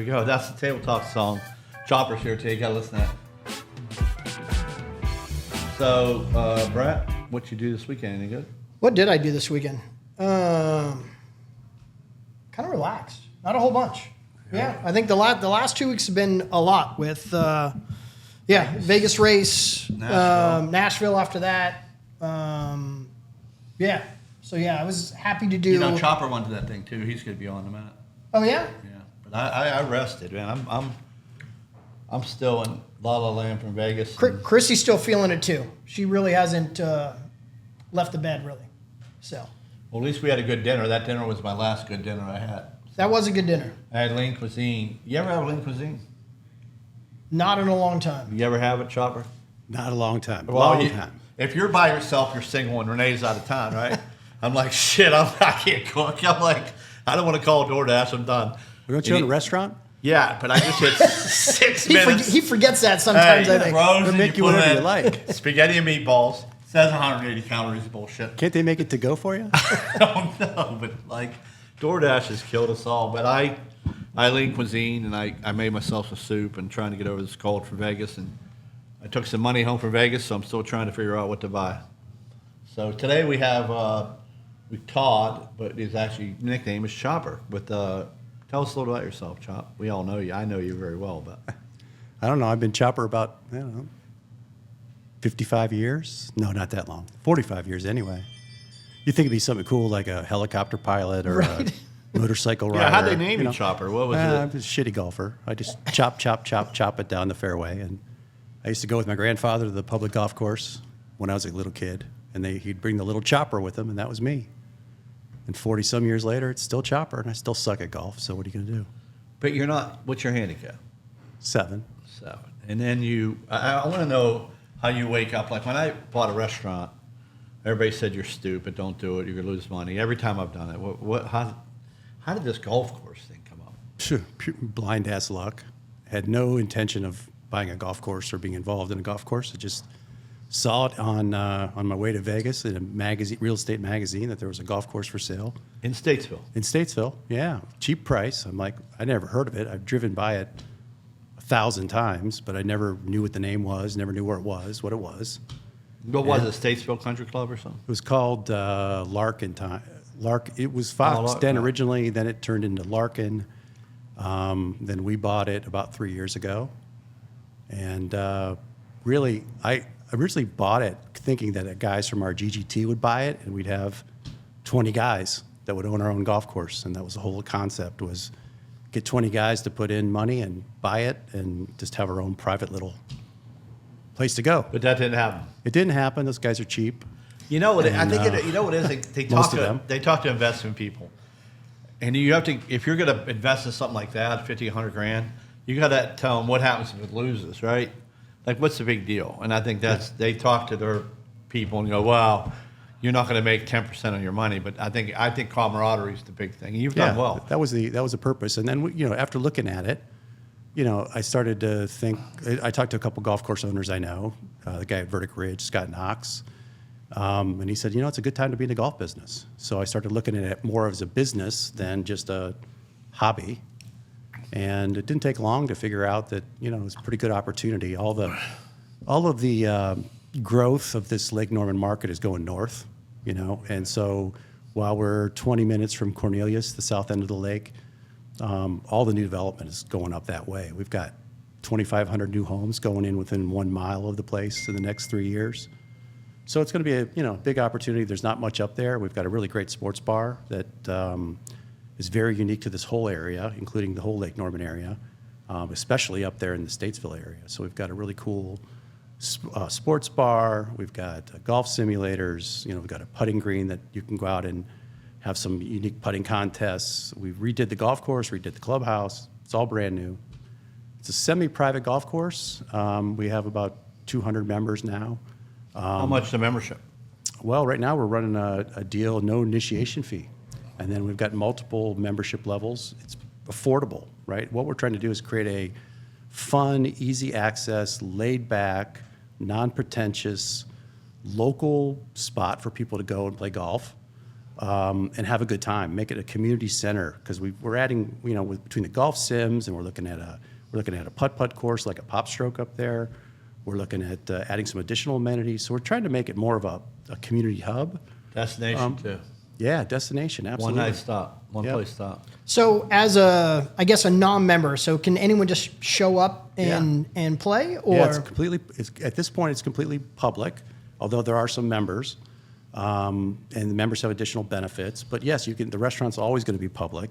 we go. That's the Table Talk song. Chopper's here too. You gotta listen to that. So, Brett, what you do this weekend? Any good? What did I do this weekend? Kind of relaxed. Not a whole bunch. Yeah, I think the last 2 weeks have been a lot with, Vegas race, Nashville after that. So, I was happy to do. You know, Chopper went to that thing too. He's going to be on in a minute. Oh, yeah? Yeah, but I rested, man. I'm still in La La Land from Vegas. Chrissy's still feeling it too. She really hasn't left the bed, really. So. Well, at least we had a good dinner. That dinner was my last good dinner I had. That was a good dinner. I had lean cuisine. You ever have lean cuisine? Not in a long time. You ever have it, Chopper? Not a long time. Long time. If you're by yourself, you're single, and Renee's out of town, right? I'm like, shit, I can't cook. I'm like, I don't want to call DoorDash. I'm done. Don't you own a restaurant? Yeah, but I just hit 6 minutes. He forgets that sometimes, I think. They'll make you whatever you like. Spaghetti and meatballs. Says 180 calories of bullshit. Can't they make it to go for you? I don't know, but like DoorDash has killed us all. But I lean cuisine, and I made myself a soup and trying to get over this cold for Vegas. And I took some money home from Vegas, so I'm still trying to figure out what to buy. So today we have Todd, but his actually nickname is Chopper. But tell us a little about yourself, Chop. We all know you. I know you very well, but I don't know. I've been Chopper about 55 years. No, not that long. 45 years anyway. You think it'd be something cool like a helicopter pilot or a motorcycle rider. Yeah, how'd they name you Chopper? What was it? I was a shitty golfer. I just chop it down the fairway. And I used to go with my grandfather to the public golf course when I was a little kid. And he'd bring the little chopper with him, and that was me. And 40-some years later, it's still Chopper, and I still suck at golf, so what are you going to do? But you're not, what's your handicap? 7. And then I want to know how you wake up. Like when I bought a restaurant, everybody said you're stupid, don't do it, you're going to lose money. Every time I've done it, how did this golf course thing come up? Pure blind ass luck. Had no intention of buying a golf course or being involved in a golf course. I just saw it on my way to Vegas in a magazine, real estate magazine, that there was a golf course for sale. In Statesville? In Statesville, yeah. Cheap price. I'm like, I never heard of it. I've driven by it 1,000 times, but I never knew what the name was, never knew where it was, what it was. What was it, Statesville Country Club or something? It was called Larkin time. It was Fox Den originally, then it turned into Larkin. Then we bought it about 3 years ago. And really, I originally bought it thinking that guys from our GGT would buy it, and we'd have 20 guys that would own our own golf course. And that was the whole concept, was get 20 guys to put in money and buy it and just have our own private little place to go. But that didn't happen. It didn't happen. Those guys are cheap. You know what? I think you know what it is. They talk to investment people, and you have to, if you're going to invest in something like that, 50, 100 grand, you got to tell them what happens if it loses, right? Like, what's the big deal? And I think they talk to their people and go, "Wow, you're not going to make 10% on your money." But I think camaraderie is the big thing. And you've done well. That was the purpose. And then after looking at it, I started to think. I talked to a couple golf course owners I know. The guy at Vertic Ridge, Scott Knox. And he said, it's a good time to be in the golf business. So I started looking at it more as a business than just a hobby. And it didn't take long to figure out that, it was a pretty good opportunity. All of the growth of this Lake Norman market is going north, And so while we're 20 minutes from Cornelius, the south end of the lake, all the new development is going up that way. We've got 2,500 new homes going in within 1 mile of the place in the next 3 years. So it's going to be a big opportunity. There's not much up there. We've got a really great sports bar that is very unique to this whole area, including the whole Lake Norman area, especially up there in the Statesville area. So we've got a really cool sports bar. We've got golf simulators. We've got a putting green that you can go out and have some unique putting contests. We redid the golf course, redid the clubhouse. It's all brand new. It's a semi-private golf course. We have about 200 members now. How much the membership? Well, right now we're running a deal, no initiation fee. And then we've got multiple membership levels. It's affordable, right? What we're trying to do is create a fun, easy access, laid back, non-pretentious, local spot for people to go and play golf. and have a good time. Make it a community center because we're adding, between the golf sims, and we're looking at a putt-putt course like a Pop Stroke up there. We're looking at adding some additional amenities. So we're trying to make it more of a community hub. Destination too. Yeah, destination, absolutely. One night stop, one Yep. place stop. So as a, I guess, a non-member, so can anyone just show up and play? Or Yeah, at this point, it's completely public, although there are some members, and the members have additional benefits. But yes, the restaurant's always going to be public.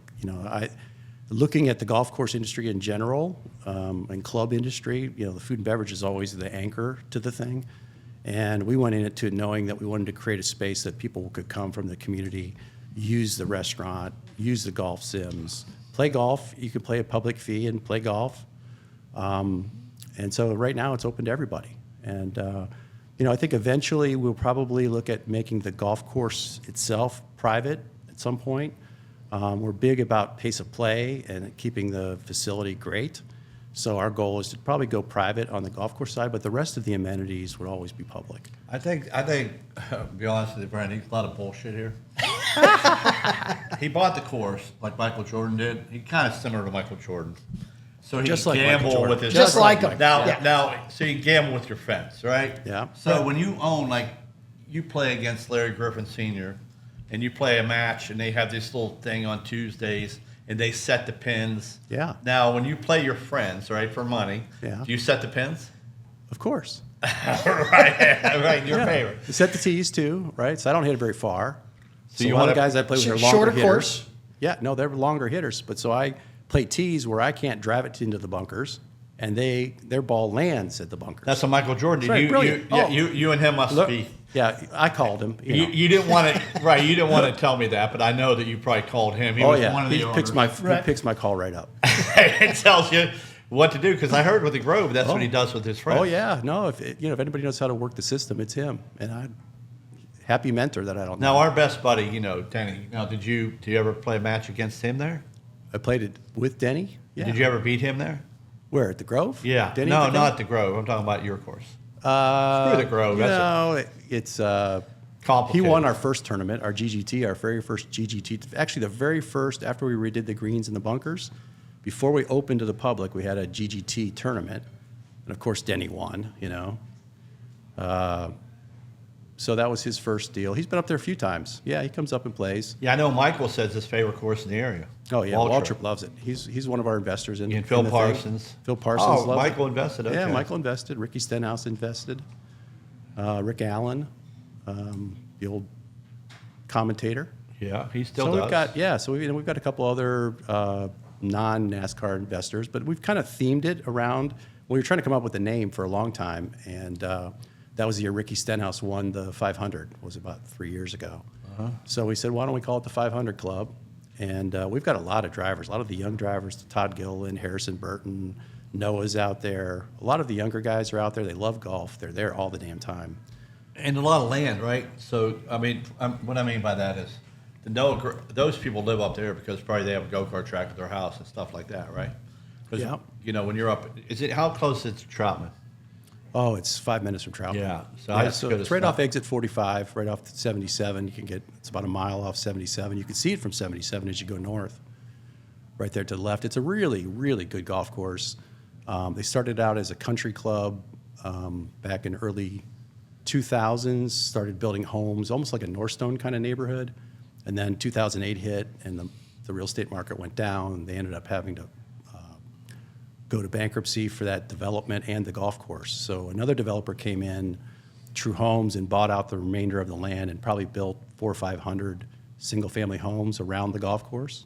Looking at the golf course industry in general, and club industry, the food and beverage is always the anchor to the thing. And we went into it knowing that we wanted to create a space that people could come from the community, use the restaurant, use the golf sims, play golf. You could play a public fee and play golf. And so right now it's open to everybody. And, I think eventually we'll probably look at making the golf course itself private at some point. We're big about pace of play and keeping the facility great. So our goal is to probably go private on the golf course side, but the rest of the amenities would always be public. I think, to be honest with you, Brandon, he's a lot of bullshit here. He bought the course like Michael Jordan did. He kind of similar to Michael Jordan. So he Just like Michael gamble Jordan. with his Just like him. Now, Yeah. now, so you gamble with your friends, right? Yeah. So when you own, you play against Larry Griffin Sr., and you play a match, and they have this little thing on Tuesdays, and they set the pins. Yeah. Now, when you play your friends, right, for money, Yeah. do you set the pins? Of course. right, in your favor. We set the tees too, right? So I don't hit it very far. So you a lot of wanna- guys I play with are longer Shorter hitters. course? Yeah, no, they're longer hitters. But so I play tees where I can't drive it into the bunkers, and their ball lands at the bunkers. That's what Michael Jordan did. That's right, brilliant. Oh. You and him must Look, be. yeah, I called him. You didn't want to, right? You didn't want to tell me that, but I know that you probably called him. He Oh was yeah, one of the he picks owners. he picks my call right up. It tells you what to do because I heard with the Grove, that's what he does with his friends. Oh yeah, no, if anybody knows how to work the system, it's him. And I'm happy mentor that I don't Now know. our best buddy, Denny. Now, did you ever play a match against him there? I played it with Denny. Yeah. Did you ever beat him there? Where, at the Grove? Yeah. Denny No, at the not Grove? at the Grove. I'm talking about your course. Screw the Grove, that's it's he Complicated. won our first tournament, our GGT, our very first GGT. Actually, the very first after we redid the greens and the bunkers, before we opened to the public, we had a GGT tournament, and of course Denny won. So that was his first deal. He's been up there a few times. Yeah, he comes up and plays. Yeah, I know Michael says his favorite course in the area. Oh yeah, Waltrip. Waltrip loves it. He's one of our investors in. And Phil in the thing. Parsons. Phil Parsons. Oh, loves Michael it. invested. Yeah, Okay. Michael invested. Ricky Stenhouse invested. Rick Allen, the old commentator. Yeah, he still So does. we've got a couple other non-NASCAR investors, but we've kind of themed it around. We were trying to come up with a name for a long time, and that was the year Ricky Stenhouse won the 500. Was about 3 years ago. So we said, why don't we call it the 500 Club? And we've got a lot of drivers, a lot of the young drivers. Todd Gilliland, Harrison Burton, Noah's out there. A lot of the younger guys are out there. They love golf. They're there all the damn time. And a lot of land, right? So, I mean, what I mean by that is, those people live up there because probably they have a go-kart track at their house and stuff like that, right? Because, Yeah. when you're up, how close is it to Troutman? Oh, it's 5 minutes from Trout. Yeah, so I just go to it's right Snow- off exit 45, right off 77. It's about a mile off 77. You can see it from 77 as you go north. Right there to the left. It's a really, really good golf course. They started out as a country club back in early 2000s, started building homes, almost like a Northstone kind of neighborhood. And then 2008 hit, and the real estate market went down, and they ended up having to go to bankruptcy for that development and the golf course. So another developer came in, True Homes, and bought out the remainder of the land and probably built 400 or 500 single-family homes around the golf course.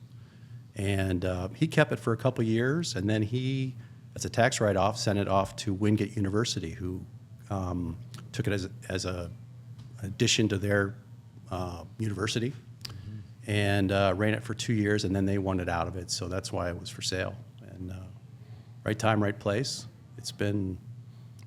And he kept it for a couple years, and then he, as a tax write-off, sent it off to Wingate University, who took it as a addition to their university, and ran it for 2 years, and then they wanted out of it, so that's why it was for sale. And right time, right place. It's been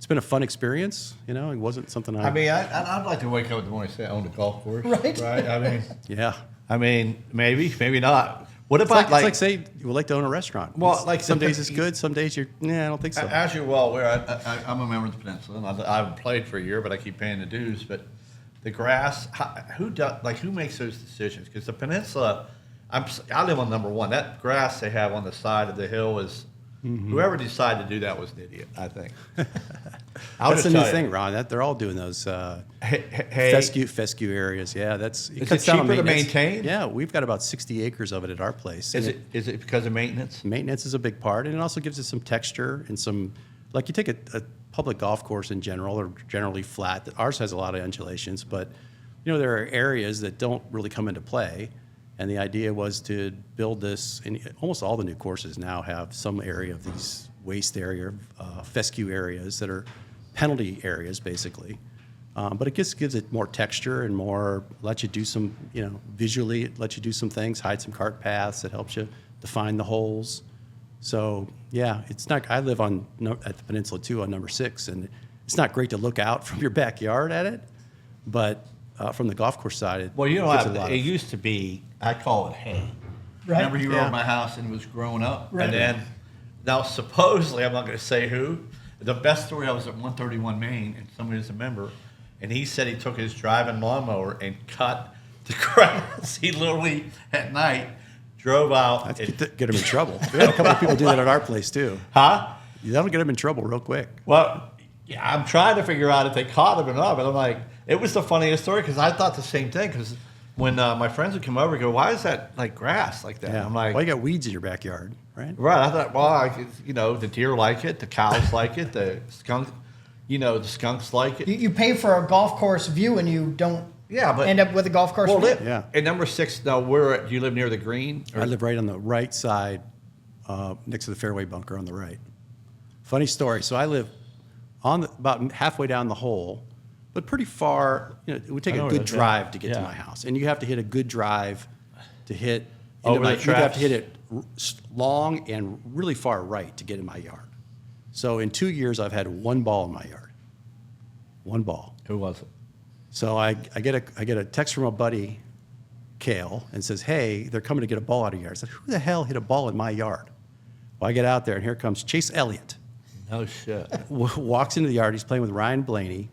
a fun experience. It wasn't something I mean, I'd like to wake up in the morning and say I own a golf course. Right. Right? yeah. Maybe not. What It's about like say you would like to own a restaurant. Well, like some the- days it's good, some days I don't think so. As you're well aware, I'm a member of the Peninsula, and I haven't played for a year, but I keep paying the dues. But the grass. Who makes those decisions? Because the peninsula, I live on number one. That grass they have on the side of the hill is. Whoever decided to do that was an idiot, I think. That's the new thing, Ron. That they're all doing those fescue areas. Yeah, is it cheaper to maintain? Yeah, we've got about 60 acres of it at our place. Is it because of maintenance? Maintenance is a big part, and it also gives it some texture and some. Like you take a public golf course in general, are generally flat. Ours has a lot of undulations, but there are areas that don't really come into play. And the idea was to build this, and almost all the new courses now have some area of these waste area, fescue areas that are penalty areas, basically. But it just gives it more texture and lets you do some, visually, it lets you do some things, hide some cart paths, it helps you define the holes. So, yeah, it's not, I live at the peninsula too on number 6, and it's not great to look out from your backyard at it, but from the golf course side, it used to be, I call it hay. Right. Remember you were at my house and it was growing up? Right. And then, now supposedly, I'm not going to say who, the best story, I was at 131 Main and somebody was a member, and he said he took his driving lawnmower and cut the grass. He literally, at night, drove out. Get him in trouble. We had a couple of people do that at our place too. Huh? That'll get him in trouble real quick. Well, yeah, I'm trying to figure out if they caught him or not, but I'm like, it was the funniest story because I thought the same thing. Because when my friends would come over and go, why is that like grass like that? Yeah. I'm like, well, you got weeds in your backyard, right? Right. I thought, well, the deer like it, the cows like it, the skunk, the skunks like it. You pay for a golf course view and you don't end up with a golf course view. Yeah. At number 6, now, do you live near the green? I live right on the right side, next to the fairway bunker on the right. Funny story. So I live about halfway down the hole, but pretty far. It would take a good drive to get to my house, and you have to hit a good drive to hit. You have to hit it long and really far right to get in my yard. So in 2 years, I've had one ball in my yard. One ball. Who was it? So I get a text from a buddy, Kale, and says, "Hey, they're coming to get a ball out of your yard." I said, "Who the hell hit a ball in my yard?" Well, I get out there, and here comes Chase Elliott. No shit. Walks into the yard. He's playing with Ryan Blaney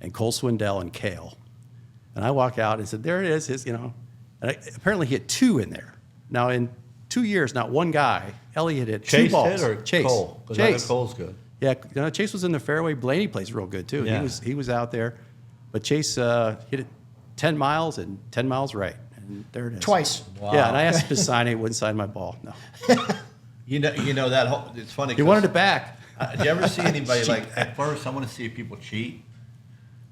and Cole Swindell and Kale. And I walk out and said, "There it is." And apparently he hit 2 in there. Now, in 2 years, not one guy, Elliott hit 2 balls. Chase hit or Chase. Cole? Because I know Cole's good. Yeah, Chase was in the fairway. Blaney plays real good, too. Yeah. He was out there. But Chase hit it 10 miles and 10 miles right. And there it is. Twice. Wow. Yeah, and I asked him to sign it. He wouldn't sign my ball. No. That whole, it's funny. He wanted it back. Do you ever see anybody, at first, I want to see if people cheat.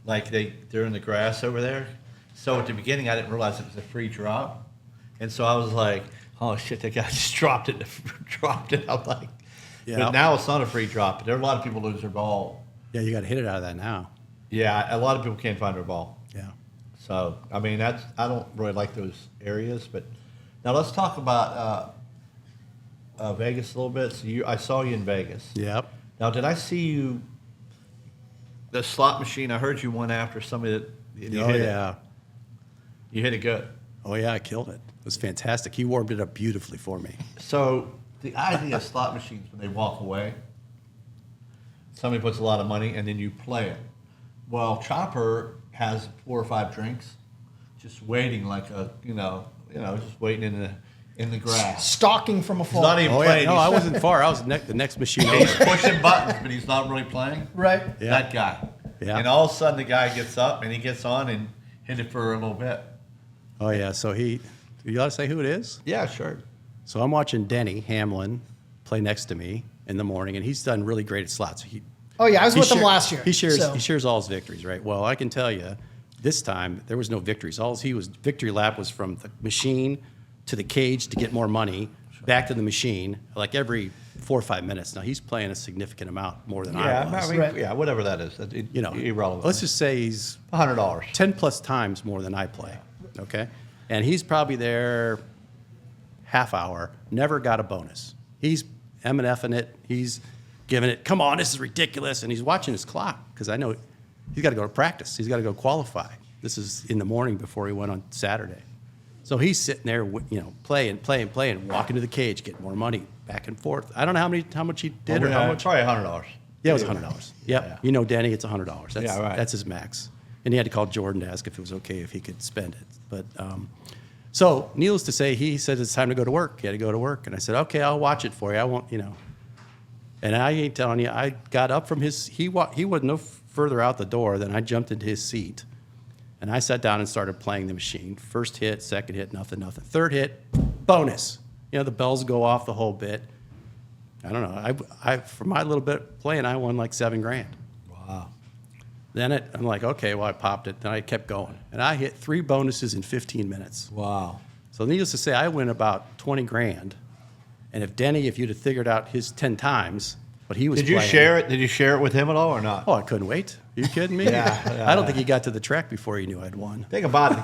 Like they're in the grass over there. So at the beginning, I didn't realize it was a free drop. And so I was like, oh, shit, that guy just dropped it. I'm like, but now it's not a free drop. There are a lot of people lose their ball. Yeah, you got to hit it out of that now. Yeah, a lot of people can't find their ball. Yeah. So, I mean, I don't really like those areas. But now let's talk about Vegas a little bit. So I saw you in Vegas. Yep. Now, did I see you, the slot machine, I heard you went after somebody that you hit it. You hit it good. Oh, yeah, I killed it. It was fantastic. He warmed it up beautifully for me. So the idea of slot machines, when they walk away, somebody puts a lot of money and then you play it. Well, Chopper has 4 or 5 drinks, just waiting like just waiting in the grass. Stalking from afar. He's not even playing. Yeah. No, I wasn't far. I was the next machine over. He's pushing buttons, but he's not really playing. Right. Yeah. That guy. Yeah. And all of a sudden, the guy gets up and he gets on and hit it for a little bit. Oh, yeah. So you ought to say who it is? Yeah, sure. So I'm watching Denny Hamlin play next to me in the morning, and he's done really great at slots. I was with him last year. He shares all his victories, right? Well, I can tell you, this time there was no victories. Victory lap was from the machine to the cage to get more money, back to the machine, like every 4 or 5 minutes. Now he's playing a significant amount more than I was. Right. Whatever that is, irrelevant. Let's just say he's $100, 10 plus times more than I play. Okay, and he's probably there half hour. Never got a bonus. He's M&Fing it. He's giving it. Come on, this is ridiculous. And he's watching his clock because I know he's got to go to practice. He's got to go qualify. This is in the morning before he went on Saturday. So he's sitting there, playing, walking to the cage, getting more money, back and forth. I don't know how much he did or how much. Probably $100. Yeah, it was $100. Yep. Yeah. Denny, it's $100. Right. That's his max. And he had to call Jordan to ask if it was okay if he could spend it. But so needless to say, he said it's time to go to work. He had to go to work. And I said, okay, I'll watch it for you. I won't, And I ain't telling you, I got up from he wasn't no further out the door than I jumped into his seat. And I sat down and started playing the machine. First hit, second hit, nothing. Third hit, bonus. The bells go off the whole bit. I don't know. I for my little bit playing, I won like $7,000. Wow. Then I'm like, okay, well, I popped it. Then I kept going. And I hit 3 bonuses in 15 minutes. Wow. So needless to say, I win about $20,000. And if you'd have figured out his 10 times, what he was Did you playing. share it? Did you share it with him at all or not? Oh, I couldn't wait. Are you kidding me? Yeah, I don't think he got to the track before he knew I'd won. Think about it, the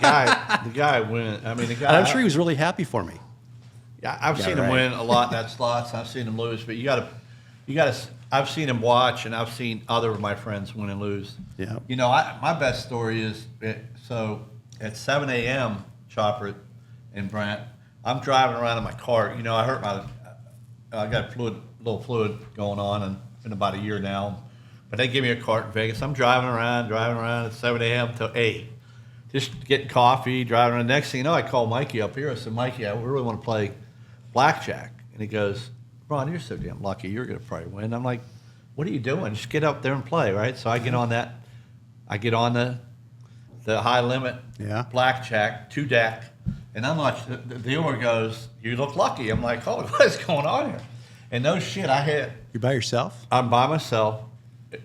guy win. I mean, the guy. And I'm sure he was really happy for me. Yeah, I've seen him right. win a lot in that slots. I've seen him lose, but you got to. I've seen him watch, and I've seen other of my friends win and lose. Yeah. My best story is so at 7 a.m. Chopper and Brent, I'm driving around in my car. I hurt I got little fluid going on, and been about a year now. But they give me a cart in Vegas. I'm driving around at 7 a.m. till 8. Just getting coffee, driving around. Next thing you know, I call Mikey up here. I said, Mikey, I really want to play blackjack. And he goes, Ron, you're so damn lucky. You're going to probably win. I'm like, what are you doing? Just get up there and play, right? So I get on that. I get on the high limit blackjack, 2-deck. And I'm like, the dealer goes, you look lucky. I'm like, oh, what is going on here? And no shit, I hit. You by yourself? I'm by myself.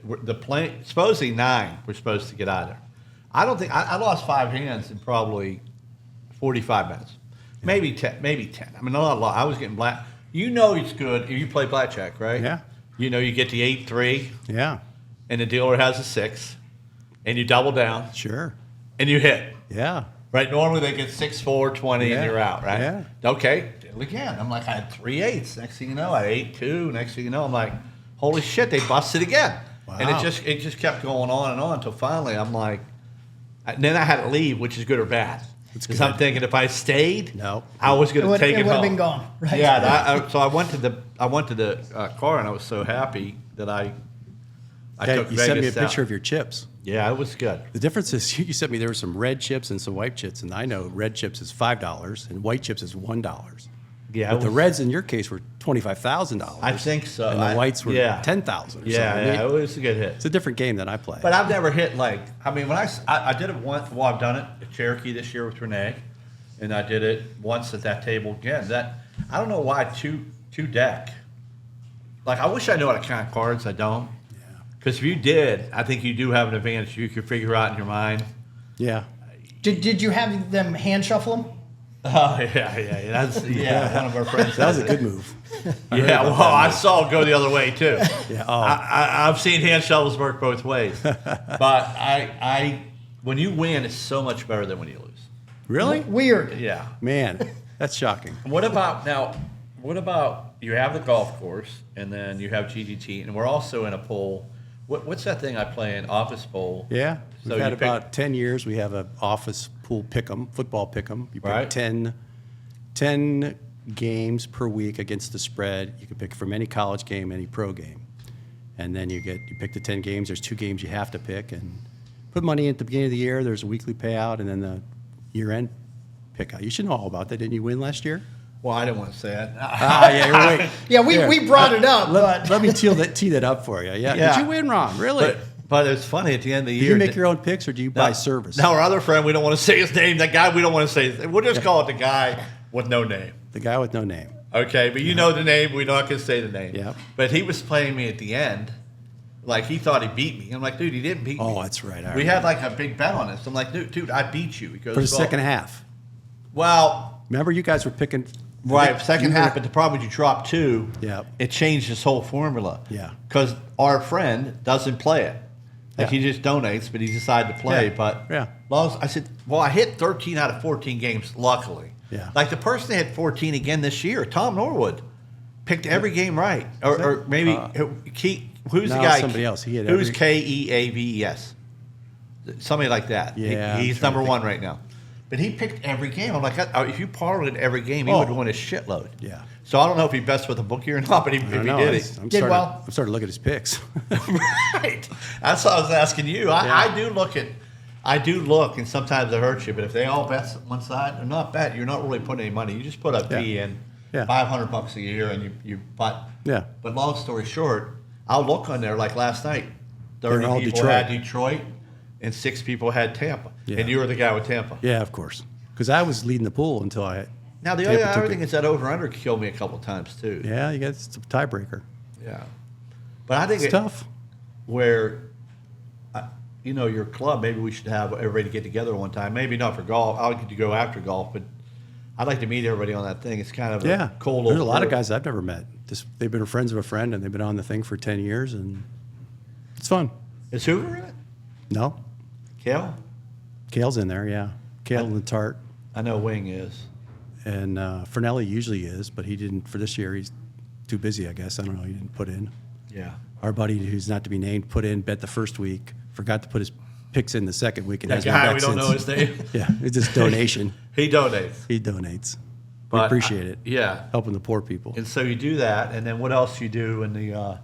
The plane, supposedly 9, we're supposed to get out of there. I don't think, I lost 5 hands in probably 45 minutes. Maybe 10. I mean, not a lot. I was getting black. It's good if you play blackjack, right? Yeah. You get the 8-3. Yeah. And the dealer has a 6. And you double down. Sure. And you hit. Yeah. Right? Normally they get 6-4, 20, and you're out, right? Yeah. Okay. Deal again. I'm like, I had 3 8s. Next thing you know, I had 8-2. Next thing you know, I'm like, holy shit, they busted again. Wow. And it just kept going on and on until finally I'm like, and then I had to leave, which is good or bad. Because I'm thinking if I stayed, I was going to take it home. It would have been gone, right? Yeah. So I went to the car and I was so happy that I took you Vegas sent me a down. picture of your chips. Yeah, it was good. The difference is you sent me there were some red chips and some white chips, and I know red chips is $5 and white chips is $1. Yeah, but the reds in your case were $25,000. I think so. And the whites were $10,000. Yeah, it was a good hit. It's a different game than I play. But I've never hit when I did it once. Well, I've done it at Cherokee this year with Renee, and I did it once at that table again. I don't know why two deck. Like I wish I knew how to count cards. I don't. Yeah. Because if you did, I think you do have an advantage. You could figure out in your mind. Yeah. Did you have them hand shuffle them? Oh yeah. That's one of our friends. That was a good move. I saw it go the other way too. Yeah. I've seen hand shovels work both ways, but when you win, it's so much better than when you lose. Really? Weird. Yeah. Man, that's shocking. What about you have the golf course and then you have GGT and we're also in a pool. What's that thing I play in? Office bowl. Yeah. So We've had about 10 years. We have an office pool pick'em, football pick'em. You pick 10 games per week against the spread. You can pick from any college game, any pro game. And then you pick the 10 games. There's 2 games you have to pick and put money in at the beginning of the year. There's a weekly payout and then the year-end pick out. You should know all about that. Didn't you win last year? Well, I didn't want to say it. Yeah, you're right. Yeah, we brought it up. Let me tee that up for you. Yeah. Did you win, Ron? Really? But it's funny at the end of the Do year. you make your own picks or do you buy service? Now, our other friend, we don't want to say his name. That guy, we don't want to say his name. We'll just call it the guy with no name. The guy with no name. Okay, but you know the name. We're not going to say the name. Yeah. But he was playing me at the end. Like, he thought he beat me. I'm like, dude, he didn't beat me. Oh, that's right. We had, like, a big bet on this. I'm like, dude, I beat you. He goes, For the second half. Well. Remember, you guys were picking. Right, second half, but the problem is you drop 2. Yeah. It changed this whole formula. Yeah. Because our friend doesn't play it. Like, Yeah. he just donates, but he decided to play. Yeah. But Yeah. I said, I hit 13 out of 14 games, luckily. Yeah. Like the person that hit 14 again this year, Tom Norwood, picked every game right. Or maybe, who's the No, guy? somebody else. He had who's every- Keaves? Somebody like that. Yeah, I'm He's trying to number think. 1 right now. But he picked every game. I'm like, if you parlayed every game, he would win a shitload. Yeah. So I don't know if he best with a bookie or not, but if he did it. I'm Did starting to look at his picks. Right. That's what I was asking you. I do look at. I do look, and sometimes it hurts you. But if they all bet one side, or not bet, you're not really putting any money. You just put a fee in, Yeah. $500 a year, and you. But Yeah. But long story short, I'll look on there like last night. 30 all people Detroit. had Detroit, and 6 people had Tampa, Yeah. and you were the guy with Tampa. Yeah, of course. Because I was leading the pool until I. Now the Tampa other took thing it. is that over/under killed me a couple of times too. Yeah, you got it's a tiebreaker. Yeah. But I think It's tough. Where, your club, maybe we should have everybody get together one time. Maybe not for golf. I'll get to go after golf, but I'd like to meet everybody on that thing. It's kind of Yeah, a cool there's a little lot of sport. guys I've never met. Just they've been friends of a friend, and they've been on the thing for 10 years, and it's fun. Is Hoover in it? No, Kale? Kale's in there. Yeah, Kale and Tart, I know Wing is. and Fernelli usually is, but he didn't for this year. He's too busy, I guess. I don't know. He didn't put in. Yeah. Our buddy, who's not to be named, put in, bet the first week, forgot to put his picks in the second week, and That hasn't guy, been we back don't know since. his name. Yeah, it's just donation. He donates. He donates. We But appreciate it. Yeah. Helping the poor people. And so you do that, and then what else you do in the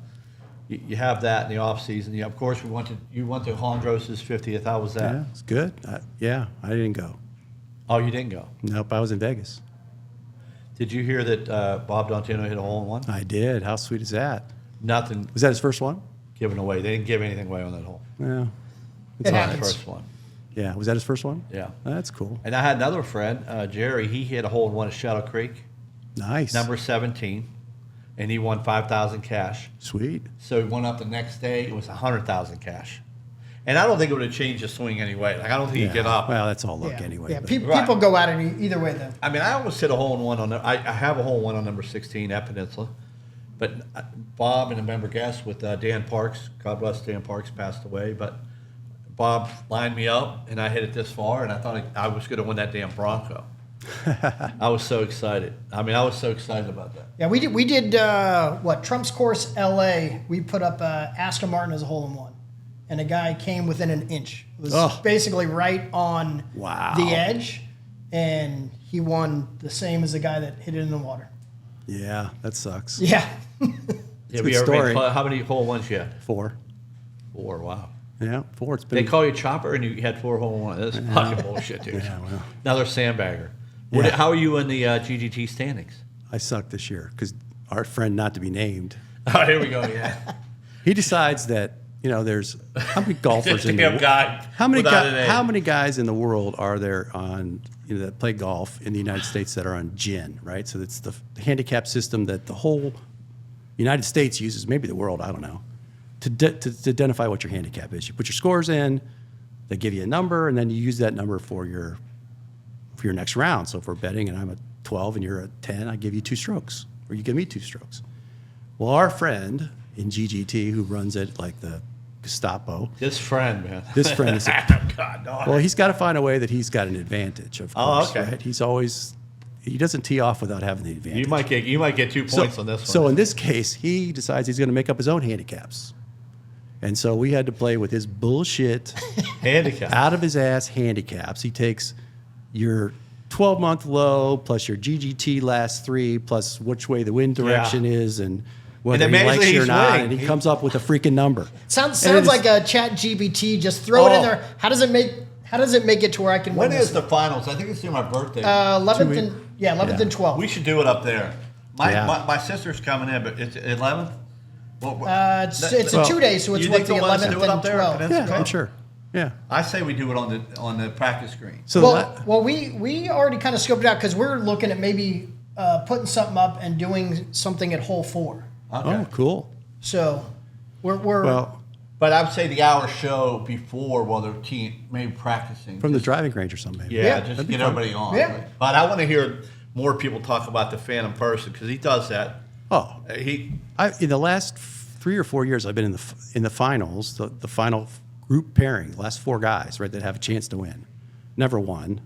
you have that in the off season. Of course, you went to Hondros' 50th. How was that? Yeah, it's good. Yeah, I didn't go. Oh, you didn't go. Nope, I was in Vegas. Did you hear that Bob D'Antino hit a hole in one? I did. How sweet is that? Nothing Was that his first one? given away. They didn't give anything away on that hole. Yeah. It His happens. first one. Yeah. Was that his first one? Yeah. That's cool. And I had another friend, Jerry. He hit a hole in one at Shadow Creek, Nice. number 17, and he won 5,000 cash. Sweet. So he went up the next day. It was 100,000 cash. And I don't think it would have changed the swing anyway. Like I don't think you get up. Well, that's all luck Yeah, anyway. yeah. but- Right. People go at it either way, though. I mean, I almost hit a hole in one on. I have a hole in one on number 16 at Peninsula, but Bob and a member guest with Dan Parks. God bless Dan Parks, passed away. But Bob lined me up, and I hit it this far, and I thought I was going to win that damn Bronco. I was so excited. I mean, I was so excited about that. Yeah, we did what Trump's Course L.A. We put up Aston Martin as a hole in one, and a guy came within an inch. It was Oh. basically right on Wow. the edge, and he won the same as the guy that hit it in the water. Yeah, that sucks. Yeah, Yeah, a we good ever made- story. how many hole in ones you had? 4. 4. Wow. Yeah, 4. It's They been. call you Chopper, and you had 4 hole in one. That's fucking bullshit, dude. Yeah, well. Another sandbagger. Yeah. How are you in the GGT standings? I suck this year because our friend, not to be named, Oh, here we go. Yeah. he decides that there's how many golfers in Damn the guy. how many without an A. how many guys in the world are there on that play golf in the United States that are on GIN, right? So it's the handicap system that the whole United States uses, maybe the world, I don't know, to identify what your handicap is. You put your scores in, they give you a number, and then you use that number for your next round. So if we're betting and I'm a 12 and you're a 10, I give you 2 strokes, or you give me 2 strokes. Well, our friend in GGT who runs it like the Gestapo, This friend, man. This friend is- God, no. well, he's got to find a way that he's got an advantage, of Oh, course, okay. right? He doesn't tee off without having the advantage. you might get 2 points on this one. So in this case, he decides he's going to make up his own handicaps. And so we had to play with his bullshit, handicap. out of his ass handicaps. He takes your 12-month low plus your GGT last 3 plus which way the wind direction is and whether And he amazingly, likes you or he's not. winning. And he comes up with a freaking number. sounds And it is- like a Chat GBT. Just throw it in Oh. there. How does it make it to where I can When win is this? the finals? I think it's near my birthday. 11th and 11th Yeah. and 12th. we should do it up there. Yeah. My sister's coming in, but it's 11th. Well, It's a 2 days, so it's you what think the they'll let us 11th do it up and there? 12th. Peninsula? Yeah, I'm sure. Yeah. I say we do it on the practice green. So Well, we already kind of scoped it out because we're looking at maybe putting something up and doing something at hole 4. Okay. oh, cool. So we're Well, But I would say the hour show before while they're maybe practicing. from the driving range or something. Maybe. Yeah, Yeah, just that'd be get fun. everybody on. Yeah. Right? But I want to hear more people talk about the Phantom person because he does that. Oh, He in the last 3 or 4 years, I've been in the finals, the final group pairing, the last 4 guys, right, that have a chance to win. Never won.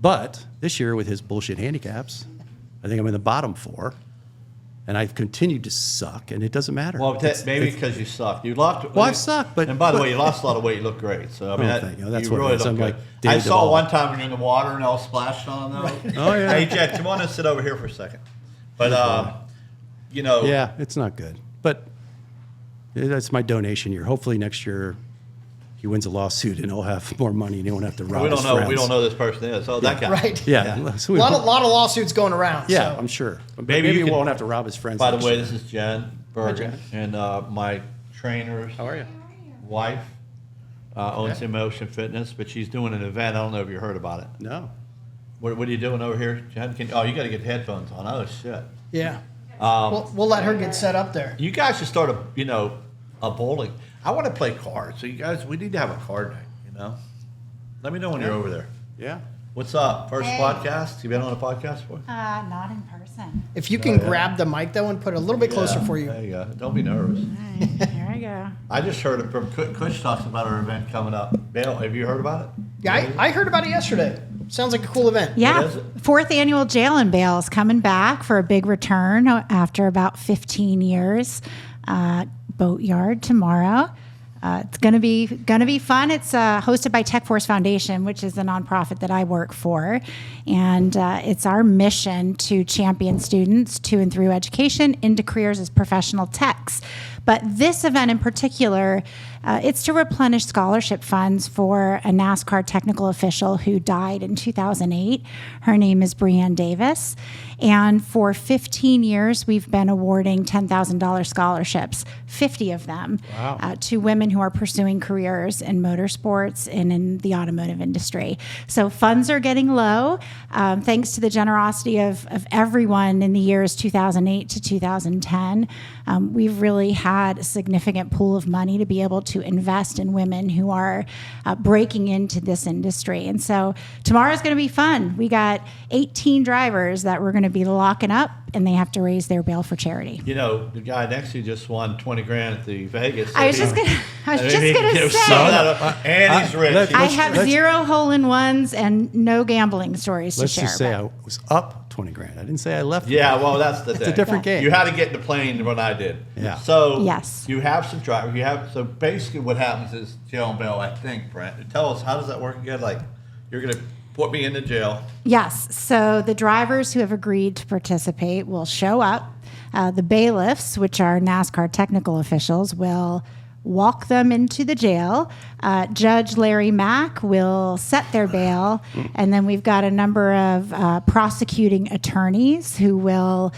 But this year with his bullshit handicaps, I think I'm in the bottom 4. And I've continued to suck, and it doesn't matter. well, It's- maybe it's- because you sucked. You lost. Well, I've sucked, but- and by the but- way, you lost a lot of weight. You look great. So I mean, Oh, thank you. That's you what it really is. look I'm good. like I David saw Duvall. one time when you're in the water and all splashed on though. Oh, yeah. Hey, Jack, come on and sit over here for a second. But Yeah, it's not good. But that's my donation year. Hopefully next year he wins a lawsuit and he'll have more money and he won't have to rob We his don't know. friends. We don't know who this person is. Oh, that guy. Right. Yeah. So A we lot won't- of lawsuits going around. yeah, so. I'm sure. But Maybe maybe you he can- won't have to rob his friends. By the next way, year. this is Jen Bergen, and my trainer's How are you? wife owns Emotion Fitness, but she's doing an event. I don't know if you heard about it. No. What are you doing over here, Jen? You got to get headphones on. Oh, shit. Yeah. We'll let her get set up there. You guys should start a bowling. I want to play cards. So you guys, we need to have a card night, Let me know when you're over there. Yeah. What's up? First Hey. podcast? You been on a podcast before? Not in person. If you can grab the mic though and put it a little bit closer Yeah, for you. There you go. Don't be nervous. All right, here I go. I just heard it from Kush talks about our event coming up. Bill, have you heard about it? Yeah, I heard about it yesterday. Sounds like a cool event. Yeah, is it? fourth annual Jail and Bail is coming back for a big return after about 15 years. Boatyard tomorrow. It's gonna be fun. It's hosted by Tech Force Foundation, which is a nonprofit that I work for, and it's our mission to champion students to and through education into careers as professional techs. But this event in particular, it's to replenish scholarship funds for a NASCAR technical official who died in 2008. Her name is Breanne Davis. And for 15 years, we've been awarding $10,000 scholarships, 50 of them, to women who are pursuing careers in motorsports and in the automotive industry. So funds are getting low, thanks to the generosity of everyone in the years 2008 to 2010. We've really had a significant pool of money to be able to invest in women who are breaking into this industry. And so tomorrow's going to be fun. We got 18 drivers that we're going to be locking up, and they have to raise their bail for charity. The guy next to you just won 20 grand at the Vegas. I was just gonna Give say, some of that up. And he's rich. I have zero hole-in-ones and no gambling stories Let's to share. just say but- I was up 20 grand. I didn't say I left. Yeah, well, that's the thing. It's a different game. You had to get in the plane when I did. Yeah. So Yes. you have some drivers. So basically, what happens is jail and bail. I think, Brent. Tell us, how does that work again? Like, you're gonna put me into jail. Yes. So the drivers who have agreed to participate will show up. The bailiffs, which are NASCAR technical officials, will walk them into the jail. Judge Larry Mack will set their bail. And then we've got a number of prosecuting attorneys who will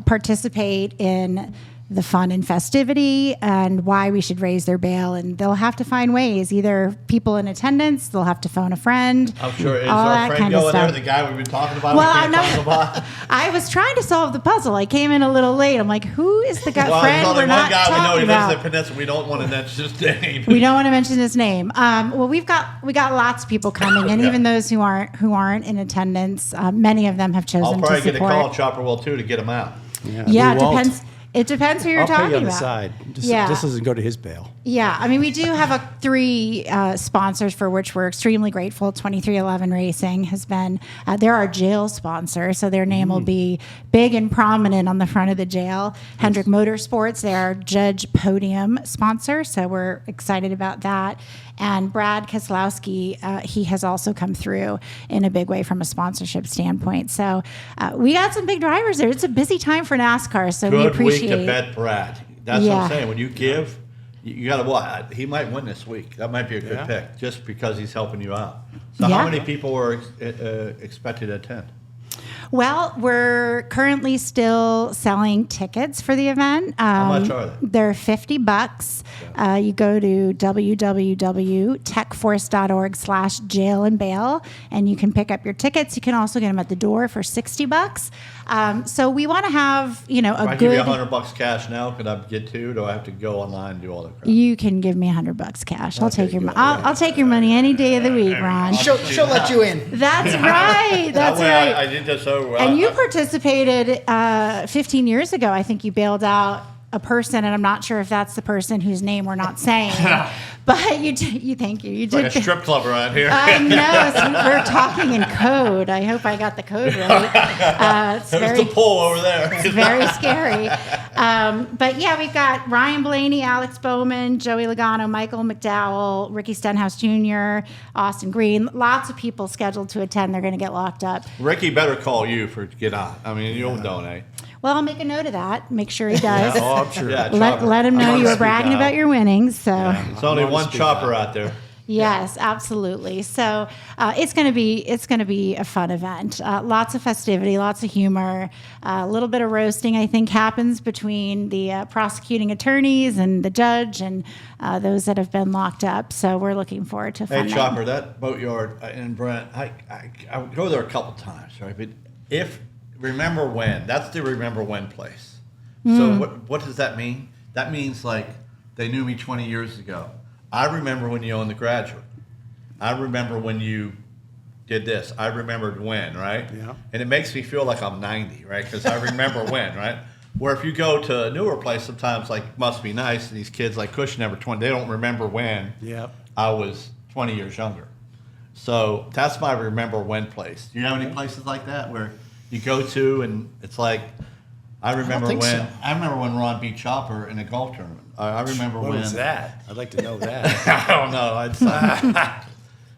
participate in the fun and festivity and why we should raise their bail. And they'll have to find ways, either people in attendance, they'll have to phone a friend. I'm sure. Is all our that friend kind of going there? stuff. The guy we've been talking about? Well, we I'm can't talk not. about? I was trying to solve the puzzle. I came in a little late. I'm like, who is the guy? Well, friend there's only we're one not guy we know. talking He lives about. in Peninsula. We don't want to mention his name. We don't want to mention his name. Well, we got lots of people coming, and Yeah. even those who aren't in attendance, many of them have chosen I'll probably to get a support. call Chopper Will too to get him out. Yeah, we it won't. depends. It depends who you're I'll pay talking you on the about. side. Yeah. This doesn't go to his bail. Yeah, I mean, we do have three sponsors for which we're extremely grateful. 2311 Racing has been, they're our jail sponsor, so their name will be big and prominent on the front of the jail. Hendrick Motorsports, they're our judge podium sponsor, so we're excited about that. And Brad Keselowski, he has also come through in a big way from a sponsorship standpoint. So we got some big drivers there. It's a busy time for NASCAR, so we Good appreciate week to bet Brad. That's what Yeah. I'm saying. When you give, you got to what? He might win this week. That might be a good Yeah. pick just because he's helping you out. So Yeah. how many people were expected to attend? Well, we're currently still selling tickets for the event. How much are they? They're $50. You go to www.techforce.org/jail and bail, and you can pick up your tickets. You can also get them at the door for $60. So we want to have, If a I give you good. $100 cash now, could I get two? Do I have to go online and do all that crap? You can give me $100 cash. I'll Okay, take your. good. I'll take your money any day of the week, Ron. She'll let you in. That's right. That's that way right. I did this over. And you participated 15 years ago. I think you bailed out a person, and I'm not sure if that's the person whose name we're not saying. But you thank you. You It's like did. a strip club around here. I know. So we're talking in code. I hope I got the code right. It's There's very, the pole over there. it's very scary. But yeah, we've got Ryan Blaney, Alex Bowman, Joey Logano, Michael McDowell, Ricky Stenhouse Jr., Austin Green. Lots of people scheduled to attend. They're going to get locked up. Ricky better call you for get on. I mean, you'll donate. Well, I'll make a note of that. Make sure he does. Oh, I'm sure. Yeah, Let chopper. let him I'm know on you the were speed bragging dial. about your winnings. So. Yeah, there's only on the one speed chopper dial. out there. Yes, absolutely. So it's going to be a fun event. Lots of festivity, lots of humor, a little bit of roasting. I think happens between the prosecuting attorneys and the judge and those that have been locked up. So we're looking forward to a fun Hey, night. Chopper, that boatyard in Brent, I would go there a couple times, right? But remember when, that's the remember when place. So what does that mean? That means like they knew me 20 years ago. I remember when you owned the Graduate. I remember when you did this. I remembered when, right? Yeah. And it makes me feel like I'm 90, right? Because I remember when, right? Where if you go to a newer place, sometimes like Must Be Nice, and these kids like Cushing number 20, they don't remember when Yep. I was 20 years younger. So that's my remember when place. Do you have any places like that where you go to and it's like, I remember think when so. I remember when Ron beat Chopper in a golf tournament. I remember What when was that? I'd like to know that. I don't know.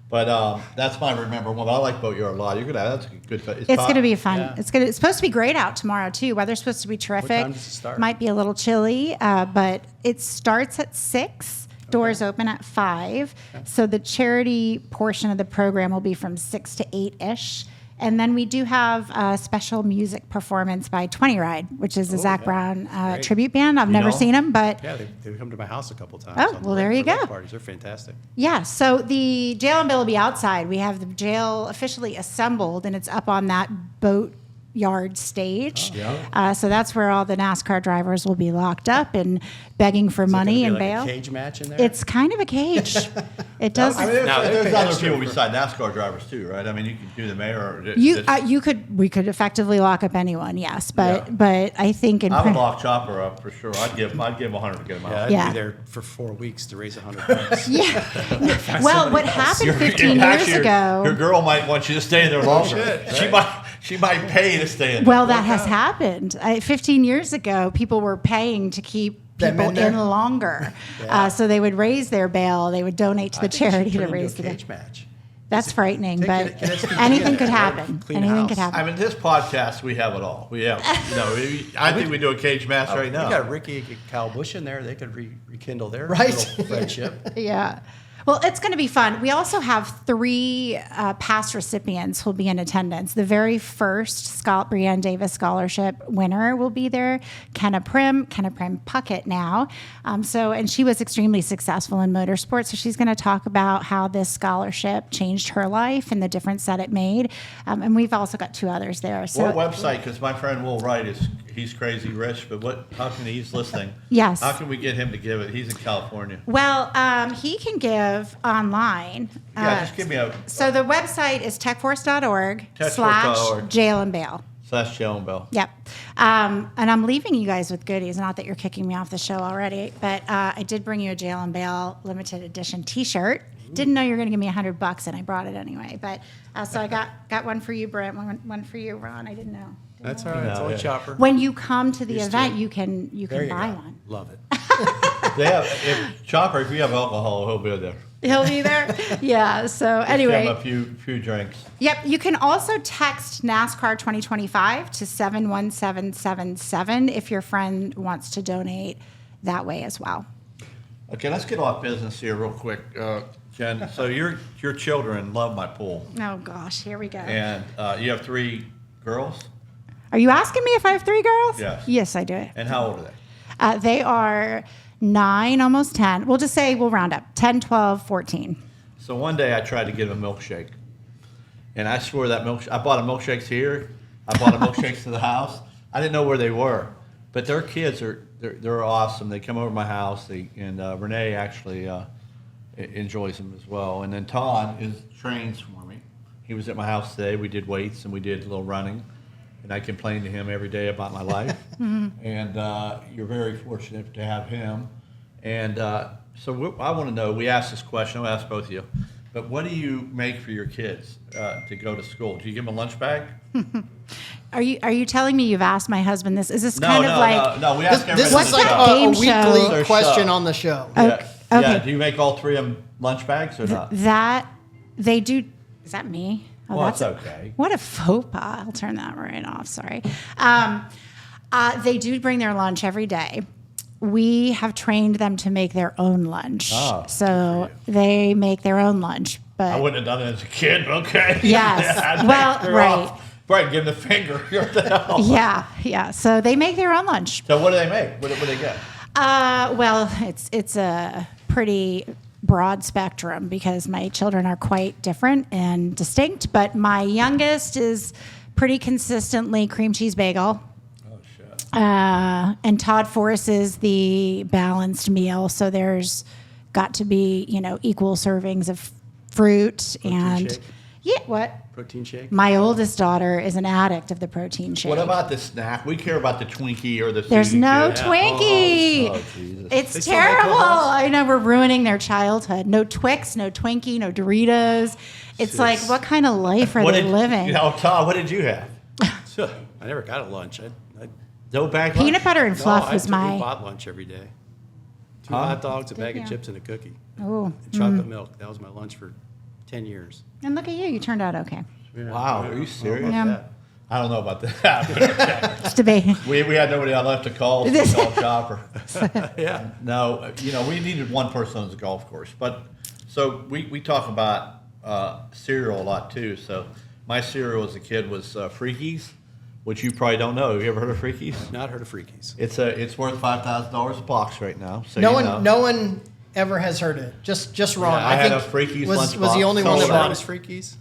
But that's my remember one. But I like Boatyard a lot. You're gonna that's a good. It's going to be fun. Yeah. It's supposed to be great out tomorrow too. Weather's supposed to be terrific. time does it start? Might be a little chilly, but it starts at 6. Doors open at 5. So the charity portion of the program will be from 6 to 8-ish. And then we do have a special music performance by 20 Ride, which is a Zach Brown Great. tribute band. I've never know? seen them, but Yeah, they've come to my house a couple times. Oh, on well, the there you for go. Parties. They're fantastic. yeah. So the jail and bill will be outside. We have the jail officially assembled, and it's up on that boat yard stage. So that's where all the NASCAR drivers will be locked up and begging for money and Is it gonna bail. be like a cage match in there? It's kind of a cage. It does. I mean, there's, No, they there's pay other extra people for- besides NASCAR drivers too, right? I mean, you can do the mayor. Or we could effectively lock up anyone, yes, but Yeah. but I think in I would print- lock Chopper up for sure. I'd give him 100 to get him yeah, out. I'd Yeah. be there for 4 weeks to raise $100. yeah. Well, what happened 15 years Actually, ago? your girl might want you to stay there longer. shit, She might pay to stay in. Well, there. that has happened. 15 years ago, people were paying to keep Them people in there? in longer, so they would raise their bail. They would donate to the I think it should charity turn to into a raise the bail. cage match. That's frightening, Take but it- get it- anything could yeah, happen. clean the Anything house. could happen. I mean, this podcast, we have it all. We have, I think we do a cage match right now. We got Ricky and Kyle Busch in there. They could rekindle their Right. little friendship. Yeah. Well, it's going to be fun. We also have 3 past recipients who will be in attendance. The very first Brianne Davis Scholarship winner will be there, Kenna Prim Puckett now. And she was extremely successful in motorsports. So she's going to talk about how this scholarship changed her life and the difference that it made. And we've also got 2 others there. So What website? Because my friend Will Wright he's crazy rich, but how can he's listening? Yes. How can we get him to give it? He's in California. Well, he can give online. Yeah, just give me a So the website is techforce.org techforce.org. /jail and bail. / jail and bell. Yep. And I'm leaving you guys with goodies. Not that you're kicking me off the show already, but I did bring you a Jail and Bail limited edition T-shirt. Didn't know you were going to give me $100, and I brought it anyway. But so I got one for you, Brent. One for you, Ron. I didn't know. That's all right. It's only yeah. Chopper. When you come to the Used event, to. you can There you buy go. one. Love it. They have Chopper. If you have alcohol, he'll be there. He'll be there. Yeah. So Give anyway. him a few drinks. Yep, you can also text NASCAR 2025 to 71777 if your friend wants to donate that way as well. Okay, let's get off business here real quick, Jen. So your children love my pool, Oh gosh, here we go. and you have 3 girls. Are you asking me if I have 3 girls? Yes. Yes, I do. And how old are they? They are 9, almost 10. We'll just say we'll round up 10, 12, 14. So one day I tried to get them a milkshake, and I swear that I bought them milkshakes here. I bought them milkshakes to the house. I didn't know where they were, but their kids they're awesome. They come over to my house, and Renee actually enjoys them as well. And then Todd trains for me. He was at my house today. We did weights and we did a little running, and I complain to him every day about my life. And you're very fortunate to have him. And so I want to know. We asked this question. I'll ask both of you. But what do you make for your kids to go to school? Do you give them a lunch bag? Are you telling me you've asked my husband this? Is this kind of like no. We ask everybody. This What's is like that a game weekly show? Their question show. on the show. Yeah. Okay. Yeah. Do you make all 3 of them lunch bags or not? that? They do. Is that me? Oh, Well, it's okay. What a faux pas. I'll turn that right off. Sorry. They do bring their lunch every day. We have trained them to make their own lunch. Oh, so they make their own lunch. But I wouldn't have done it as a kid, but okay. Yes. I'd Well, back her right. off. Right, give them the finger. What the hell? yeah. So they make their own lunch. So what do they make? What do they get? Well, it's a pretty broad spectrum because my children are quite different and distinct. But my youngest is pretty consistently cream cheese bagel. Oh, shit. And Todd forces the balanced meal. So there's got to be, equal servings of fruit and shake? yeah, what? Protein shake? My oldest daughter is an addict of the protein shake. What about the snack? We care about the Twinkie or the There's Feeding no Kid. Twinkie. Oh, Jesus. It's They still make terrible. those? I know we're ruining their childhood. No Twix, no Twinkie, no Doritos. It's like, what kind of life are they living? Todd, what did you have? I never got a lunch. No bag Peanut lunch? butter and fluff I was we my. bought lunch every day. Two Huh? hot dogs, a bag you? of chips, and a cookie. Oh, And chocolate milk. That was my lunch for 10 years. and look at you. You turned out okay. Wow, are you serious? Yeah. Yeah. I don't know about that. Just debate. we had nobody on left to call. So we called Chopper. Yeah. No, we needed one person on the golf course. But so we talk about cereal a lot too. So my cereal as a kid was Freakies, which you probably don't know. Have you ever heard of Freakies? Not heard of Freakies. It's worth $5,000 a box right now. So No one ever has heard it. Just Ron. Yeah, I had think a Freakies was lunchbox. the only one that So bought was it. Freakies?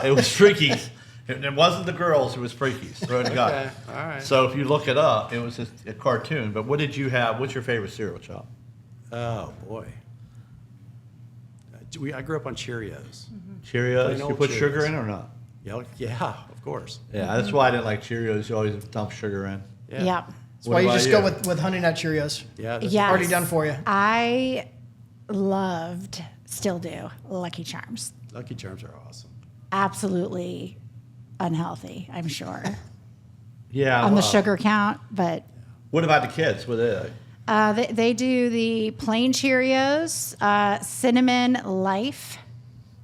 It was Freakies. It wasn't the girls. It was Freakies. Swear to God. Okay, all right. So if you look it up, it was a cartoon. But what did you have? What's your favorite cereal, Chop? Oh, boy. I grew up on Cheerios. Cheerios. Plain You old put sugar Cheerios. in or not? Yeah, of course. Yeah, that's why I didn't like Cheerios. You always dump sugar in. Yeah. Yeah. That's What why you about just you? go with Honey Nut Cheerios. Yeah. that's- Yes. Already done for you. I loved, still do, Lucky Charms. Lucky Charms are awesome. Absolutely unhealthy, I'm sure, Yeah. on the well, sugar count. But What about the kids? What are they? they do the plain Cheerios, cinnamon life,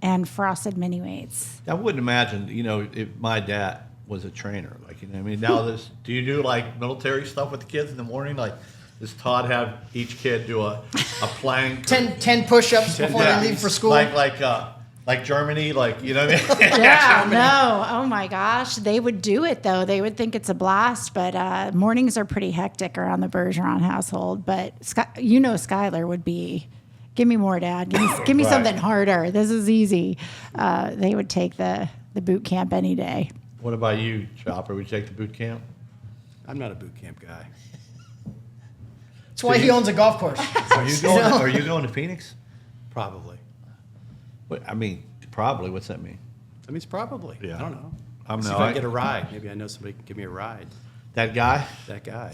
and frosted mini wheats. I wouldn't imagine, if my dad was a trainer. Like, I mean, now do you do like military stuff with the kids in the morning? Like, does Todd have each kid do a plank? 10 push-ups before Yeah. they leave for school. Like Germany, like, you know what I mean? Yeah, no. Oh my gosh. They would do it though. They would think it's a blast, but mornings are pretty hectic around the Bergeron household. But Skylar would be, give me more, Dad. Give me Right. something harder. This is easy. They would take the boot camp any day. What about you, Chopper? Would you take the boot camp? I'm not a boot camp guy. That's why he owns a golf course. Are you going to Phoenix? Probably. What, I mean, probably. What's that mean? That means probably. Yeah. I don't know. I'm See no, if I I- can get a ride. Maybe I know somebody can give me a ride. That guy? That guy.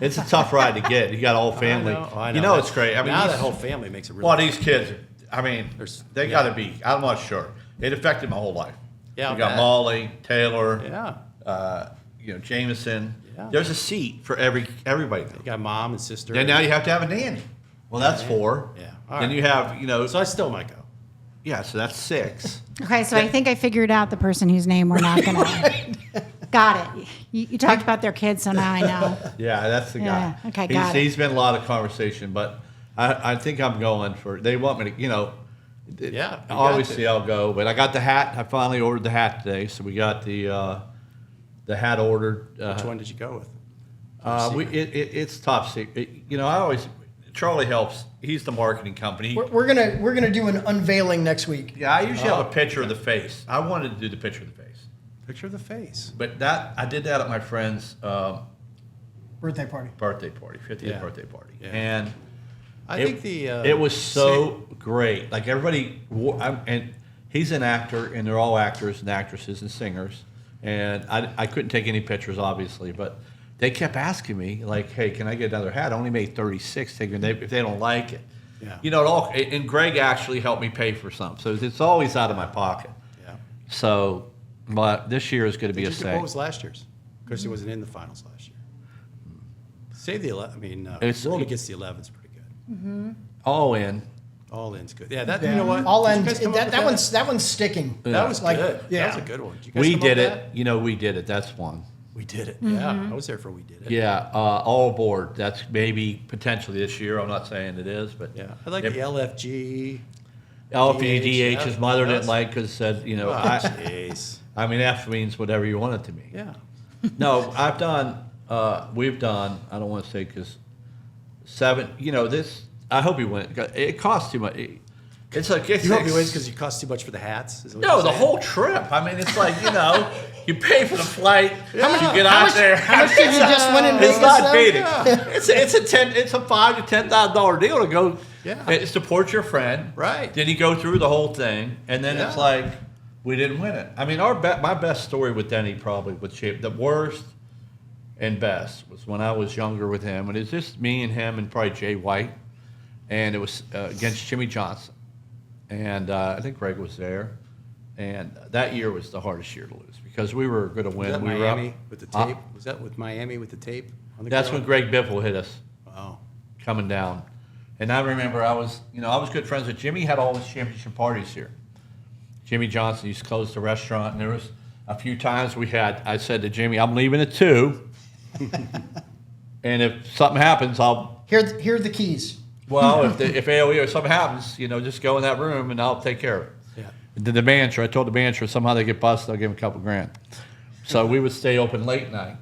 It's a tough ride to get. You got a whole family. I know. You know it's great. I mean, now these- that whole family makes it really. well, these kids, I mean, they yeah. got to be. I'm not sure. It affected my whole life. Yeah, You I'll got bet. Molly, Taylor, Yeah. Jameson. Yeah. There's a seat for everybody. You got mom and sister. Then now you have to have a nanny. Well, that's four. Yeah. All Then right. you have, So I still might go. yeah, so that's six. Okay, so I think I figured out the person whose name we're not going to. Got it. You talked about their kids, so now I know. Yeah, that's the guy. Yeah, okay, got it. He's been a lot of conversation, but I think I'm going for. They want me to, Yeah, you got Obviously, to. I'll go, but I got the hat. I finally ordered the hat today, so we got the hat ordered. Which one did you go with? It's top secret. I always Charlie helps. He's the marketing company. We're gonna do an unveiling next week. Yeah, I usually have a picture of the face. I wanted to do the picture of the face, Picture of the face. but I did that at my friend's Birthday party. birthday party, 50th Yeah. birthday party, Yeah. and I think the. it was so great. Like everybody, and he's an actor, and they're all actors and actresses and singers. And I couldn't take any pictures, obviously, but they kept asking me, like, "Hey, can I get another hat?" I only made 36. If they don't like it, Yeah. it all. And Greg actually helped me pay for some, so it's always out of my pocket. Yeah. So, but this year is going to be a What say. was last year's? Chrissy wasn't in the finals last year. Save the 11. I mean, It's- World against the 11 is pretty good. All in. All in's good. Yeah, that Yeah. you know what? All Did you end. guys come up with that one's sticking. That was Like, good. yeah. That was a good one. Did you guys We come up did with it. We did it. That's one. We did it. Yeah, I was there for We Did It. Yeah, all aboard. That's maybe potentially this year. I'm not saying it is, but Yeah, I like the LFG. LFGDH, DH, his yeah, mother that's- didn't like because said, Oh, jeez. I mean, F means whatever you want it to mean. Yeah. No, we've done, I don't want to say because this, I hope he wins. It costs too much. It's like, You hope he wins because you cost too much for the hats? Is that what no, you're the saying? whole trip. I mean, it's like, you pay for the flight, you get How out much, there. how much did you just win in Vegas? It's not though? Phoenix. It's a $5,000 to $10,000 deal to go support your friend. Right. Then you go through the whole thing, and then it's Yeah. like we didn't win it. I mean, my best story with Denny probably the worst and best was when I was younger with him, and it's just me and him and probably Jay White, and it was against Jimmy Johnson, and I think Greg was there, and that year was the hardest year to lose because we were going to win. Was that We were Miami up. with the Huh? tape? Was that with Miami with the tape? On the That's grill? when Greg Biffle hit us Oh. coming down. And I remember I was good friends with Jimmy, had all his championship parties here. Jimmy Johnson used to close the restaurant, and there was a few times I said to Jimmy, I'm leaving at 2, and if something happens, Here are the keys. if AOE or something happens, just go in that room and I'll take care of it. Yeah. The manager, I told the manager, somehow they get busted, I'll give him a couple grand. So we would stay open late night,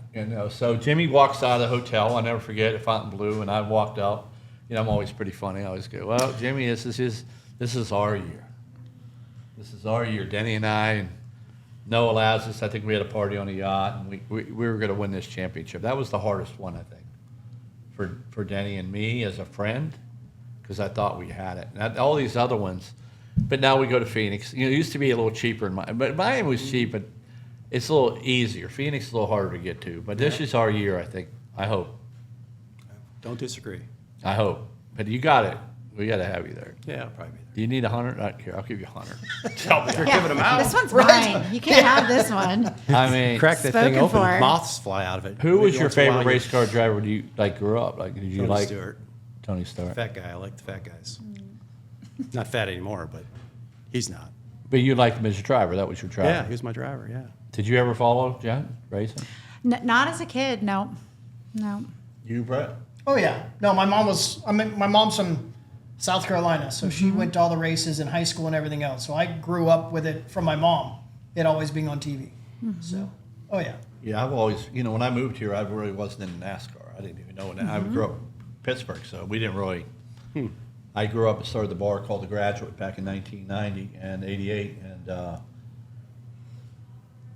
So Jimmy walks out of the hotel. I'll never forget, at Fontainebleau, and I walked out. I'm always pretty funny. I always go, well, Jimmy, this is our year. This is our year. Denny and I, and Noah Lazarus, I think we had a party on a yacht, and we were going to win this championship. That was the hardest one, I think, for Denny and me as a friend, because I thought we had it. And all these other ones, but now we go to Phoenix. It used to be a little cheaper, but Miami was cheap, but it's a little easier. Phoenix is a little harder to get to, but this is our year, I think. I hope. Don't disagree. I hope. But you got it. We got to have you there. Yeah, I'll probably be Do you need 100? Here, I'll give you 100. Tell me. there. Giving them out. This one's mine. You can't have this one. I mean, Crack that thing Spoken open, for. moths fly out of it. who was Maybe your once in a while favorite you- race car driver when you grew up? Did you Tony like Stewart. Tony Stewart? Fat guy. I like the fat guys. Not fat anymore, but he's not. But you liked him as your driver. That was your driver. Yeah, he was my driver. Yeah. Did you ever follow Jen racing? Not as a kid, no. You, Brett? Oh yeah. No, my mom's from South Carolina, so she went to all the races in high school and everything else. So I grew up with it from my mom. It always being on TV. So, oh yeah. Yeah, I've always, when I moved here, I really wasn't in NASCAR. I didn't even know. I grew up in Pittsburgh, so we didn't really. I grew up and started the bar called The Graduate back in 1990 and 88,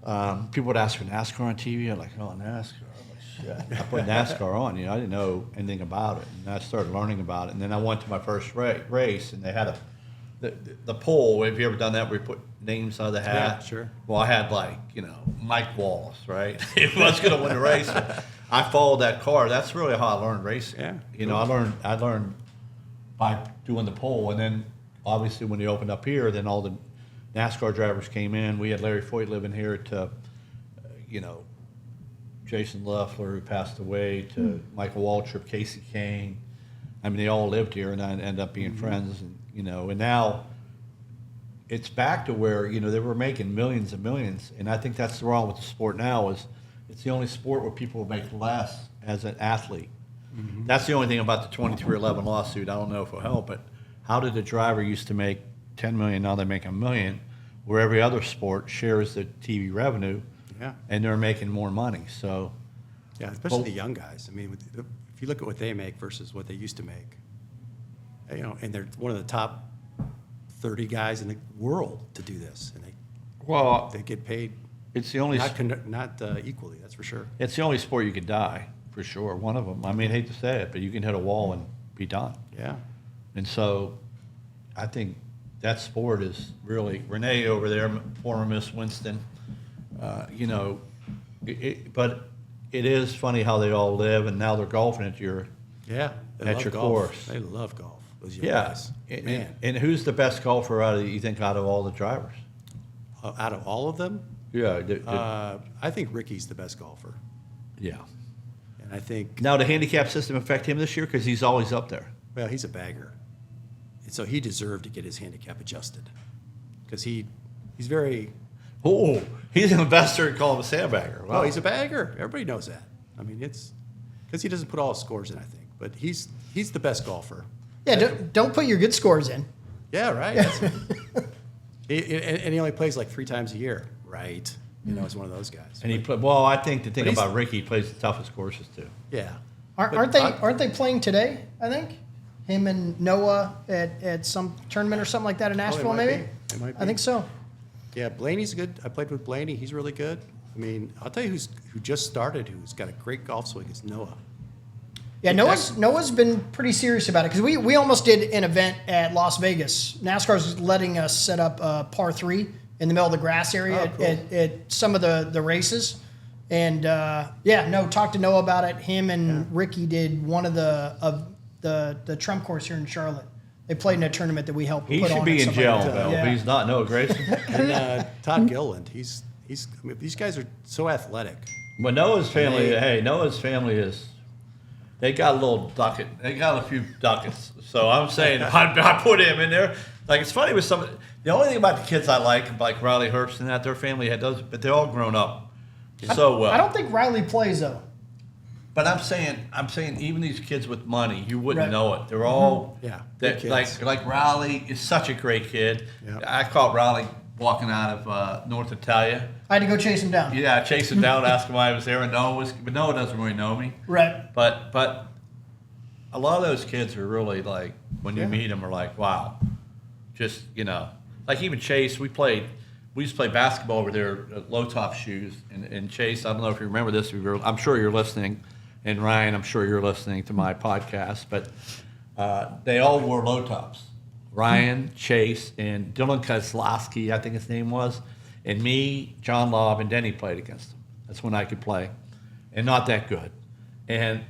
and people would ask for NASCAR on TV. I'm like, oh, NASCAR. I'm like, shit. I put NASCAR on. I didn't know anything about it, and I started learning about it. And then I went to my first race, and they had the poll. Have you ever done that where you put names on the hat? Yeah, sure. Well, I had Mike Wallace, right? He was going to win the race. I followed that car. That's really how I learned racing. Yeah, I learned by doing the poll, and then obviously when they opened up here, then all the NASCAR drivers came in. We had Larry Foyt living here to, Jason Leffler, who passed away, to Michael Waltrip, Casey Kane. I mean, they all lived here, and I ended up being friends. And now it's back to where they were making millions and millions, and I think that's the wrong with the sport now. Is it's the only sport where people make less as an athlete. That's the only thing about the 2311 lawsuit. I don't know if it'll help, but how did a driver used to make $10 million, now they make $1 million, where every other sport shares the TV revenue, Yeah. and they're making more money. So, Yeah, especially the young guys. I mean, if you look at what they make versus what they used to make, and they're one of the top 30 guys in the world to do this, and they get paid it's the only not equally. That's for sure. it's the only sport you could die for sure. One of them. I mean, I hate to say it, but you can hit a wall and be done. Yeah. And so, I think that sport is really Renee over there, former Miss Winston. But it is funny how they all live, and now they're golfing at your Yeah. They At love your golf. course. They love golf. Those young yeah. guys. And- Man, And who's the best golfer out of all the drivers? out of all of them, Yeah. I think Ricky's the best golfer, Yeah. and I think Now, the handicap system affect him this year because he's always up there. well, he's a bagger, and so he deserved to get his handicap adjusted because he's very Oh, he's an investor and call him a sandbagger. Wow. Oh, he's a bagger. Everybody knows that. I mean, it's because he doesn't put all his scores in, I think. But he's the best golfer. Yeah, don't put your good scores in. Yeah, right. That's- and he only plays like 3 times a year. Right. You know, he's one of those guys. And he play, well, I think the thing But he's- about Ricky, he plays the toughest courses too. Yeah. Aren't they playing today? I think him and Noah at some tournament or something like that in Nashville, might maybe. be. It might I be. think so. Yeah, Blaney's good. I played with Blaney. He's really good. I mean, I'll tell you who just started, who's got a great golf swing is Noah. Yeah, Noah's been pretty serious about it because we almost did an event at Las Vegas. NASCAR's letting us set up a par 3 in the middle of the grass area Oh, cool. at some of the races. And talked to Noah about it. Him and Ricky did one of the Trump course here in Charlotte. They played in a tournament that we helped He put should on. be and in stuff jail, like that. Bill. Yeah. But he's not Noah Grayson. And Todd Gilliland, he's I mean, these guys are so athletic. But Noah's family, Noah's family is, they got a little ducat. They got a few ducats. So I'm saying I put him in there. Like, it's funny with some, the only thing about the kids I like Riley Herbst and that, their family had those, but they're all grown up so well. I don't think Riley plays though. But I'm saying even these kids with money, you wouldn't Right. know it. They're all Yeah, that good kids. like Riley is such a great kid. Yeah. I caught Riley walking out of North Italia. I had to go chase him down. Yeah, I chased him down, asked him why I was there, and but Noah doesn't really know me. Right. But a lot of those kids are really like, when you meet them, are like, wow, just, like even Chase. We used to play basketball over there at Low Top Shoes, and Chase, I don't know if you remember this. I'm sure you're listening, and Ryan, I'm sure you're listening to my podcast. But they all wore low tops. Ryan, Chase, and Dylan Kozlowski, I think his name was, and me, John Lobb, and Denny played against them. That's when I could play, and not that good. And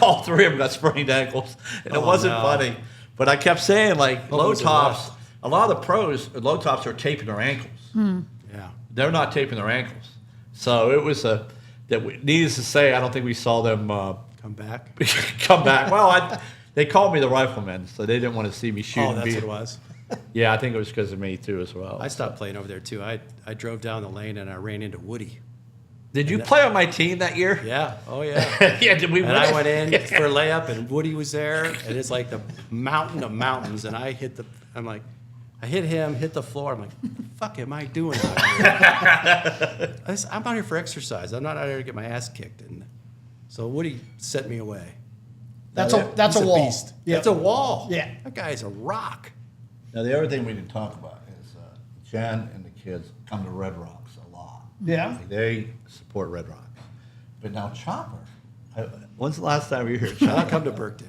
all 3 of them got sprained ankles, and it wasn't funny. But I kept saying, like, low was the tops, worst? a lot of the pros, low tops are taping their ankles. Yeah. They're not taping their ankles. So it was needless to say, I don't think we saw them Come back. come back. Well, they called me the rifleman, so they didn't want to see me shoot. Oh, and that's beat what it them. was. Yeah, I think it was because of me too as well. I stopped playing over there too. I drove down the lane and I ran into Woody. Did you play on my team that year? Yeah. Oh yeah. Yeah, did we And win I it? went in for a layup, and Woody was there, and it's like the mountain of mountains, and I hit him, hit the floor. I'm like, what the fuck am I doing out here? I'm out here for exercise. I'm not out here to get my ass kicked. And so Woody set me away. That's He's a wall. beast. Yeah. That's a wall. Yeah. That guy's a rock. Now, the other thing we didn't talk about is Jen and the kids come to Red Rocks a lot. Yeah. They support Red Rocks. But now Chopper, when's the last time you were here, I'll Chopper? come to Burkdale.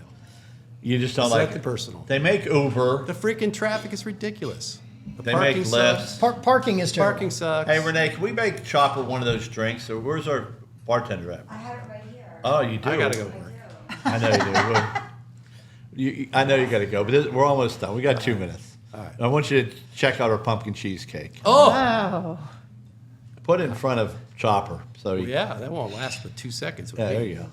You just don't It's like not it. personal. They make Uber. The freaking traffic is ridiculous. The They parking make sucks. lifts. Parking is terrible. Parking sucks. Hey, Renee, can we make Chopper one of those drinks? So where's our bartender at? I have it right here. Oh, you do? I gotta go to work. I know you do. I know you got to go, but we're almost done. We got 2 minutes. All right. I want you to check out our pumpkin cheesecake. Oh, Put it in front of Chopper. So Well, yeah, that won't last but 2 seconds. with yeah, me. there you go.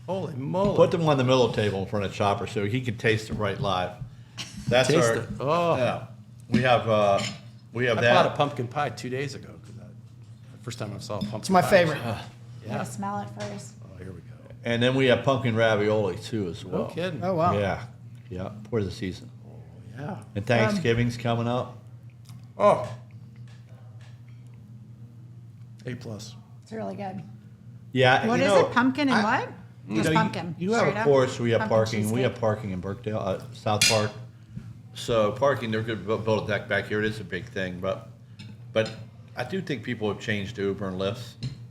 Holy moly. Put them on the middle table in front of Chopper so he can taste it right live. That's Taste our. it. Oh. Yeah. We have I that. bought a pumpkin pie 2 days ago. 'Cause the first time I saw a pumpkin It's my pie. favorite. you gotta smell it first. Oh, here we go. And then we have pumpkin ravioli too as well. No kidding. Oh wow. Yeah. Yeah. For the season. Yeah. And Thanksgiving's coming up. Oh. A+. It's really good. Yeah. What you is know, it? Pumpkin and what? You Just know, pumpkin. You have straight a up? course. We have Pumpkin parking. We have cheesecake. parking in Burkdale, South Park. So parking, they're going to build a deck back here. It is a big thing, but I do think people have changed to Uber and Lyft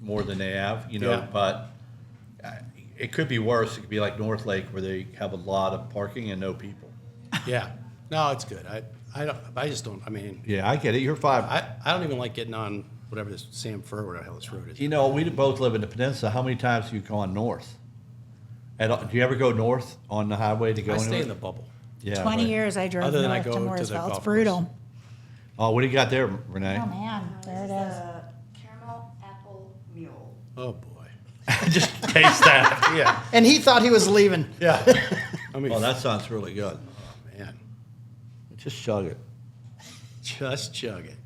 more than they have. Yeah. But it could be worse. It could be like North Lake where they have a lot of parking and no people. Yeah. No, it's good. I just don't, I mean, Yeah, I get it. You're 5. I don't even like getting on whatever this Sam Fur, whatever the hell this road is. You know, we both live in the peninsula. How many times have you gone north? Do you ever go north on the highway to go I anywhere? stay in the bubble. Yeah, 20 right. years I drove Other than I north go to to the Mooresville. golf It's course. brutal. Oh, what do you got there, Renee? Oh man, there it is. Caramel apple mule. Oh, boy. Just taste that. Yeah. And he thought he was leaving. Yeah. I mean, Well, that sounds really good. man. Just chug it. Just chug it.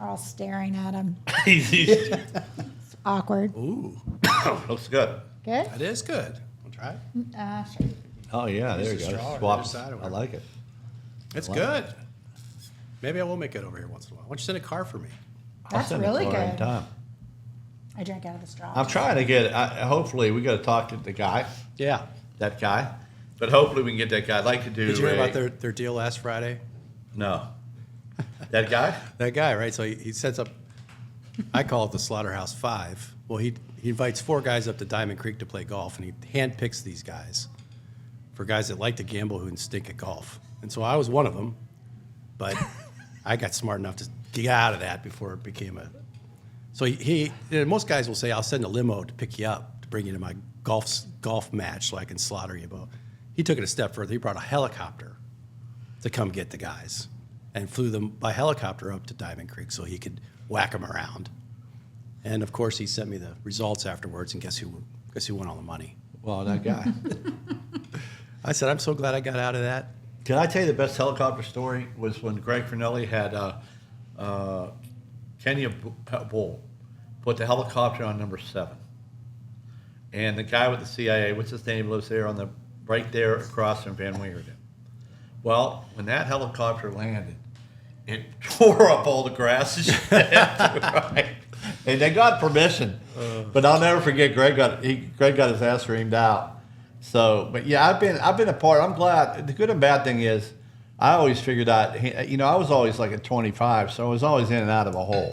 We're all staring at him. He's Awkward. Ooh, looks good. Good? that is good. Want to try it? Sure. Oh yeah, there you Use the go. straw on Swap. either side or I like it. It's good. Maybe I will make it over here once in a while. Why don't you send a car for me? I'll That's send it really to her good. anytime. I drank out of the straw. I'm trying to get. Hopefully, we got to talk to the guy, Yeah. that guy. But hopefully, we can get that guy. I'd like to do. Did you hear a- about their deal last Friday? No. That guy? That guy, right? So he sets up, I call it the Slaughterhouse Five. Well, he invites 4 guys up to Diamond Creek to play golf, and he handpicks these guys for guys that like to gamble who can stink at golf. And so I was one of them, but I got smart enough to get out of that before it became a. So most guys will say, I'll send a limo to pick you up, to bring you to my golf match so I can slaughter you. But he took it a step further. He brought a helicopter to come get the guys and flew them by helicopter up to Diamond Creek so he could whack them around. And of course, he sent me the results afterwards, and guess who won all the money? Well, that guy. I said, I'm so glad I got out of that. Can I tell you the best helicopter story was when Greg Fernelli had Kenya Bull put the helicopter on number 7. And the guy with the CIA, what's his name, lives there right there across from Van Wingerden. Well, when that helicopter landed, it tore up all the grass and shit. Right. And they got permission. But I'll never forget Greg got his ass reamed out. So, but yeah, I've been a part. I'm glad. The good and bad thing is, I always figured out. I was always like at 25, so I was always in and out of a hole.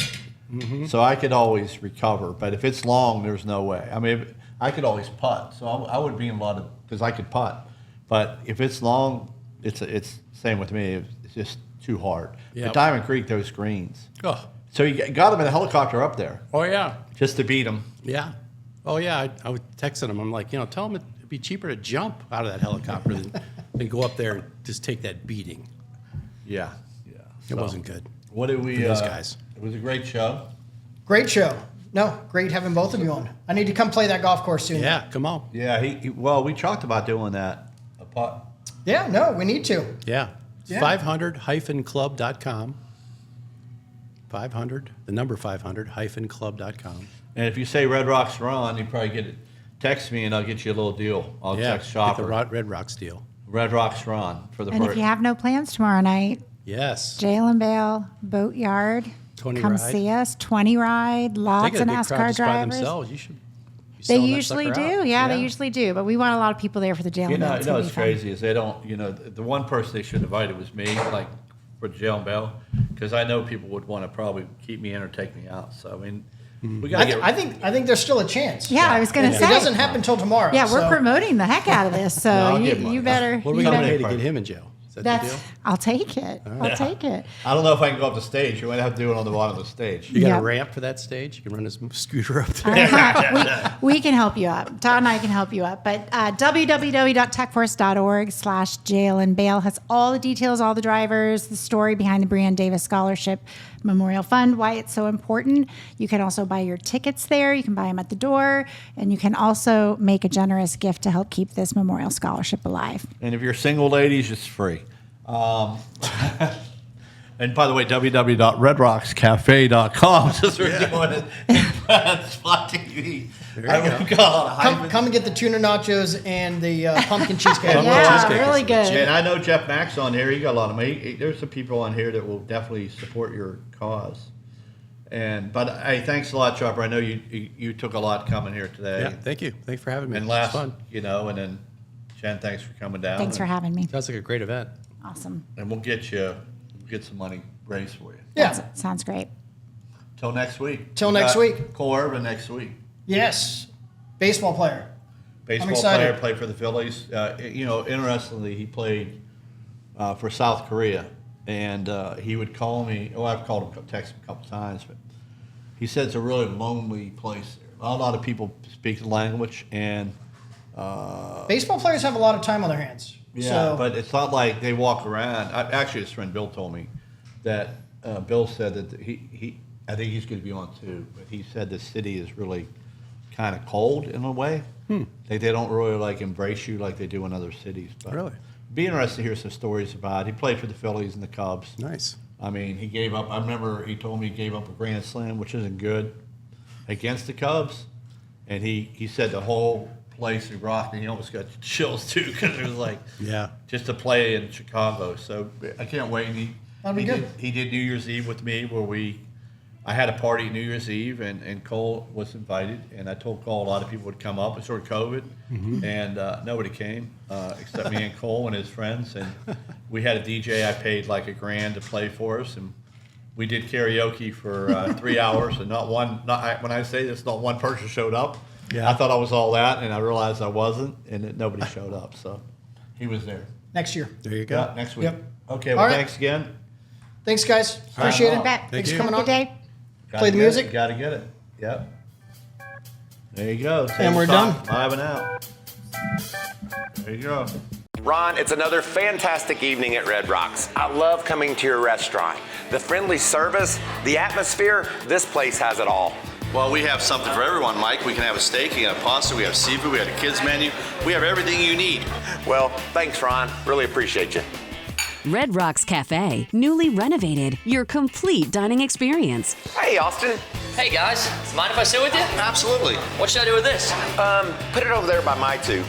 Mm-hmm. So I could always recover. But if it's long, there's no way. I mean, I could always putt. So I would be in a lot of because I could putt. But if it's long, it's same with me. It's just too hard. Yep. But Diamond Creek, those greens. Oh, So you got him in a helicopter up there yeah. just to beat him. Yeah. Oh, yeah. I was texting him. I'm like, tell him it'd be cheaper to jump out of that helicopter than go up there and just take that beating. Yeah. It wasn't good. What did we? For those guys. It was a great show. Great show. No, great having both of you on. I need to come play that golf course soon. Yeah, come on. Yeah. Well, we talked about doing that. A putt. Yeah, no, we need to. Yeah. Yeah. 500-club.com. 500, the number 500-club.com. And if you say Red Rocks Ron, you probably get it. Text me and I'll get you a little deal. I'll text Get Shopper. the Red Rocks deal. Red Rocks Ron for the And if you have no plans tomorrow night, Yes. Jalen Bale Boatyard, 20 come ride. see us. 20 ride, They lots get of a big crowd NASCAR just by drivers. themselves. You should be They selling that usually sucker do. out. Yeah, they usually do. But we want a lot of people there for the Jalen You Bale. know, It's gonna be what's fun. crazy is they don't. The one person they should have invited was me, like for Jalen Bell, because I know people would want to probably keep me in or take me out. So I mean, we got to get. I think there's still a chance. Yeah, I was going to It say. doesn't happen till tomorrow. Yeah, we're so- promoting the heck out of this. So I'll give money. you better. What are we you going to better- pay to get him in jail? Is that the deal? I'll take it. I'll take it. I don't know if I can go up the stage. You might have to do it on the bottom of the stage. You got Yep. a ramp for that stage? You can run his scooter up there. We can help you up. Todd and I can help you up. But www.techforce.org/Jalen Bale has all the details, all the drivers, the story behind the Breanne Davis Scholarship Memorial Fund, why it's so important. You can also buy your tickets there. You can buy them at the door. And you can also make a generous gift to help keep this Memorial Scholarship alive. And if you're single ladies, it's free. And by the way, www.redrockscafe.com since we're doing it in Spot TV. We've got a lot of hype. Come and get the tuna nachos and the pumpkin cheesecake. Yeah, cheesecake really is good. And I know Jeff Mack's on here. He got a lot of money. There's some people on here that will definitely support your cause. But hey, thanks a lot, Chopper. I know you took a lot coming here today. Yeah, thank you. Thanks for having me. And It's last, fun. and then Jen, thanks for coming down. Thanks for having me. Sounds like a great event. Awesome. And we'll get some money raised for you. Yeah. Sounds great. Till next week. Till We next got week. Cole Irvin next week. Yes. Baseball player. Baseball excited. player, played for the Phillies. Interestingly, he played for South Korea, and he would call me. Well, I've called him, text him a couple times, but he said it's a really lonely place there. Not a lot of people speak the language, and Baseball players have a lot of time on their hands. So, but it's not like they walk around. Actually, his friend Bill told me that Bill said that he I think he's going to be on too, but he said the city is really kind of cold in a way. They don't really like embrace you like they do in other cities. But Really? Be interested to hear some stories about. He played for the Phillies and the Cubs. Nice. I mean, he gave up. I remember he told me he gave up a grand slam, which isn't good, against the Cubs. And he said the whole place he rocked, and he almost got chills too because it was like just to play in Chicago. So I can't wait. And he did New Year's Eve with me where I had a party New Year's Eve, and Cole was invited, and I told Cole a lot of people would come up. It's sort of COVID, and nobody came except me and Cole and his friends. And we had a DJ I paid like $1,000 to play for us, and we did karaoke for 3 hours, and when I say this, not one person showed up. Yeah. I thought I was all that, and I realized I wasn't, and nobody showed up. So he was there. Next year. There you go. Next week. Yep. Okay, well, All right. thanks again. Thanks, guys. Appreciate it. Bet. Thanks you. for coming Good on. day. Play the music. Got to get it. Yep. There you go. And we're Tabletop, done. Live and out. There you go. Ron, it's another fantastic evening at Red Rocks. I love coming to your restaurant. The friendly service, the atmosphere, this place has it all. Well, we have something for everyone, Mike. We can have a steak, we can have pasta, we have seafood, we have a kids menu. We have everything you need. Well, thanks, Ron. Really appreciate you. Red Rocks Cafe, newly renovated, your complete dining experience. Hey, Austin. Hey guys, mind if I sit with you? Absolutely. What should I do with this? Put it over there by my two.